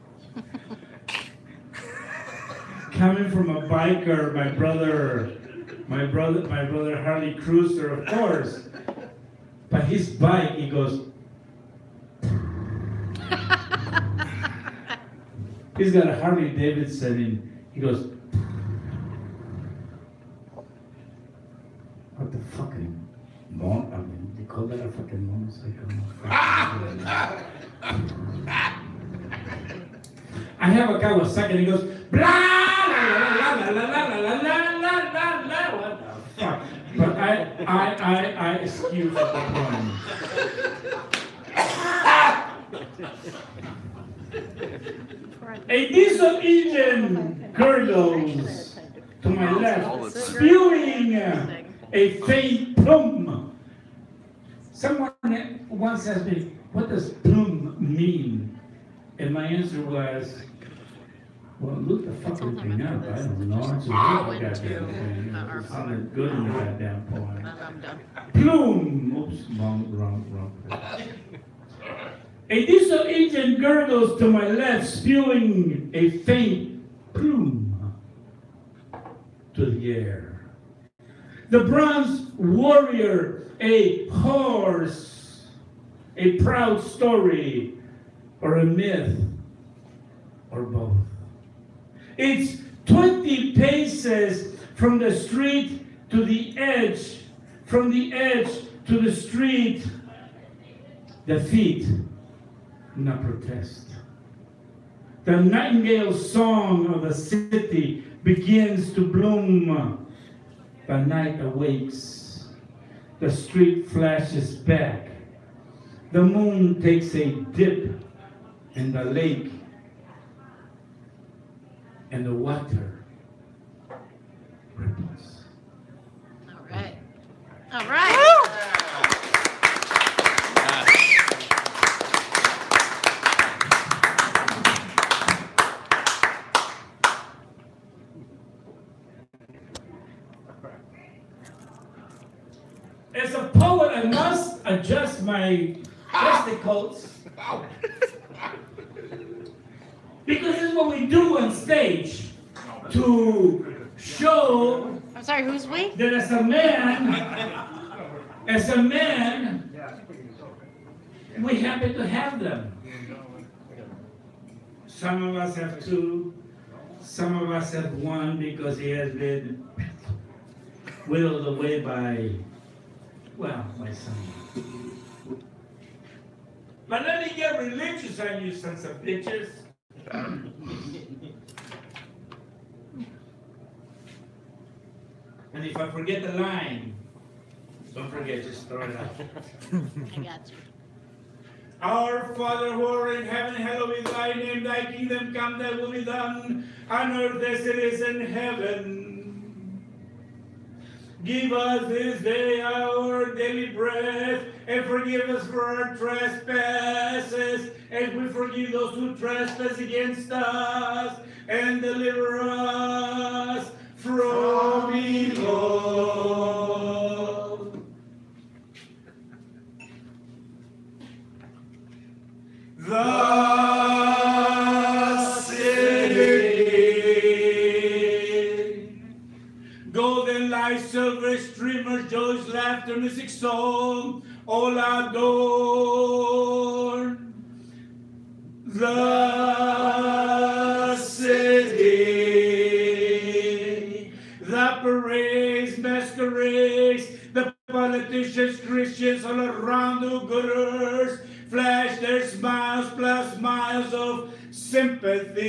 Coming from a biker, my brother Harley Cruiser, of course. By his bike, he goes. He's got a Harley Davidson, and he goes. What the fucking they call that a fucking motorcycle. I have a Kawasaki, and he goes blah la la la la la la la la la. What the fuck? But I excuse the one. A diesel engine gurgles to my left, spewing a faint plum Someone once asked me, what does plume mean? And my answer was, well, look the fucking thing up. I don't know. It's a real goddamn thing. It sounded good in the goddamn poem. Plume. Oops, wrong. A diesel engine gurgles to my left, spewing a faint plume to the air. The bronze warrior, a horse, a proud story, or a myth, or both. It's 20 paces from the street to the edge, from the edge to the street. The feet, not protest. The nightingale song of the city begins to bloom. The night awakes. The street flashes back. The moon takes a dip in the lake. And the water ripples. All right. All right. As a poet, I must adjust my testicles. Because this is what we do on stage to show. I'm sorry, who's we? That as a man, we happen to have them. Some of us have two, some of us have one because he has been whittled away by, well, my son. But let me get religious on you, sons of bitches. And if I forget the line, don't forget, just throw it out. I got you. Our Father who art in heaven, hallowed be thy name, thy kingdom come, thy will be done, on earth as it is in heaven. Give us this day our daily bread, and forgive us for our trespasses, as we forgive those who trespass against us, and deliver us from evil. The city. Golden light, silver streamers, joy's laughter, music, song, all adorn. The city. The parades, masquerades, the politicians, Christians all around, do-gooders, flash their smiles plus miles of sympathy.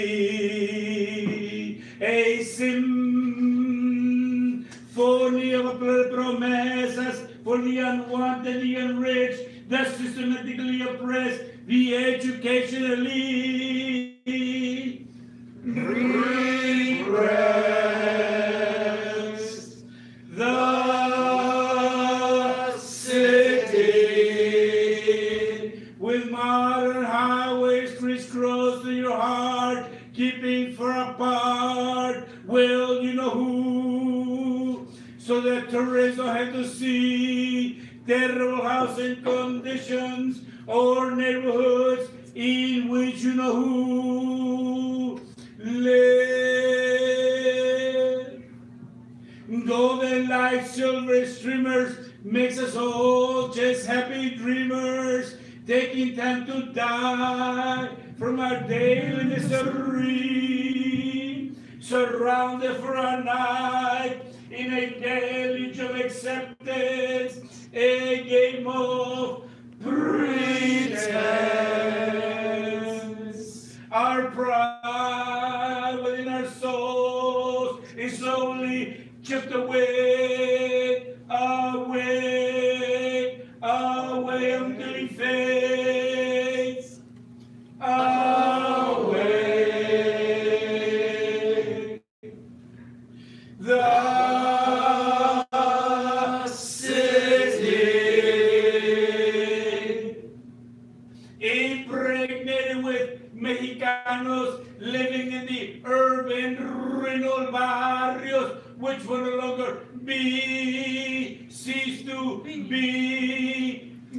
A symphony of promesas for the unwanted, the enriched, the systematically oppressed, the educationally repressed. The city with modern highways crisscross to your heart, keeping far apart. Well, you know who, so that tourists don't have to see terrible housing conditions or neighborhoods in which you know who live. Golden light, silver streamers makes us all just happy dreamers, taking time to die from our daily misery, surrounded for a night in a deluge of acceptance, a game of pretense. Our pride within our souls is slowly chipped away, away, away until it fades away. The city. Hispanos living in the urban rural barrios, which will no longer be, cease to be barrios.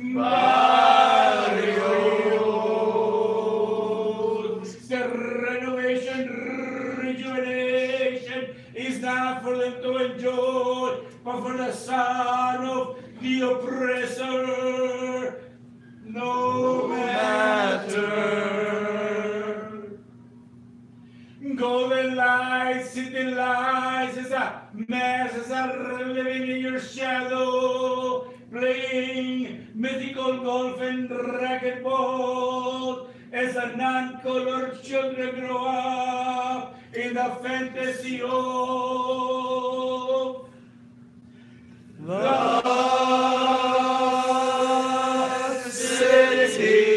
The renovation, rejuvenation is not for them to enjoy, but for the son of the oppressor. No matter. Golden lights, city lights, as a masses are living in your shadow, playing mythical golf and racquetball, as a non-colored children grow up in the fantasy of the city.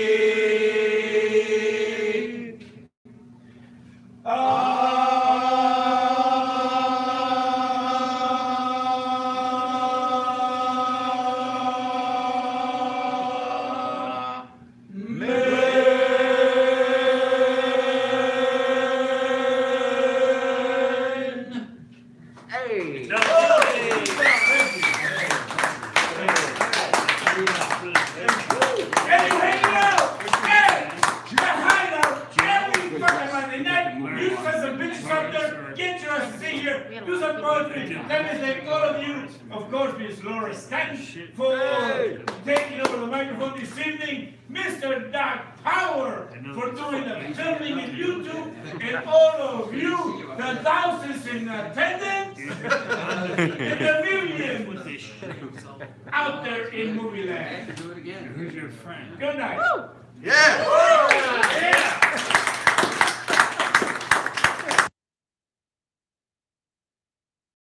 Do some poetry. Let me thank all of you, of course, Miss Laura Stanton, for taking over the microphone this evening, Mr. Doc Power for doing the filming in YouTube, and all of you, the thousands in attendance, and the millions out there in movie land. Do it again. Who's your friend? Good night. Yeah. Yeah.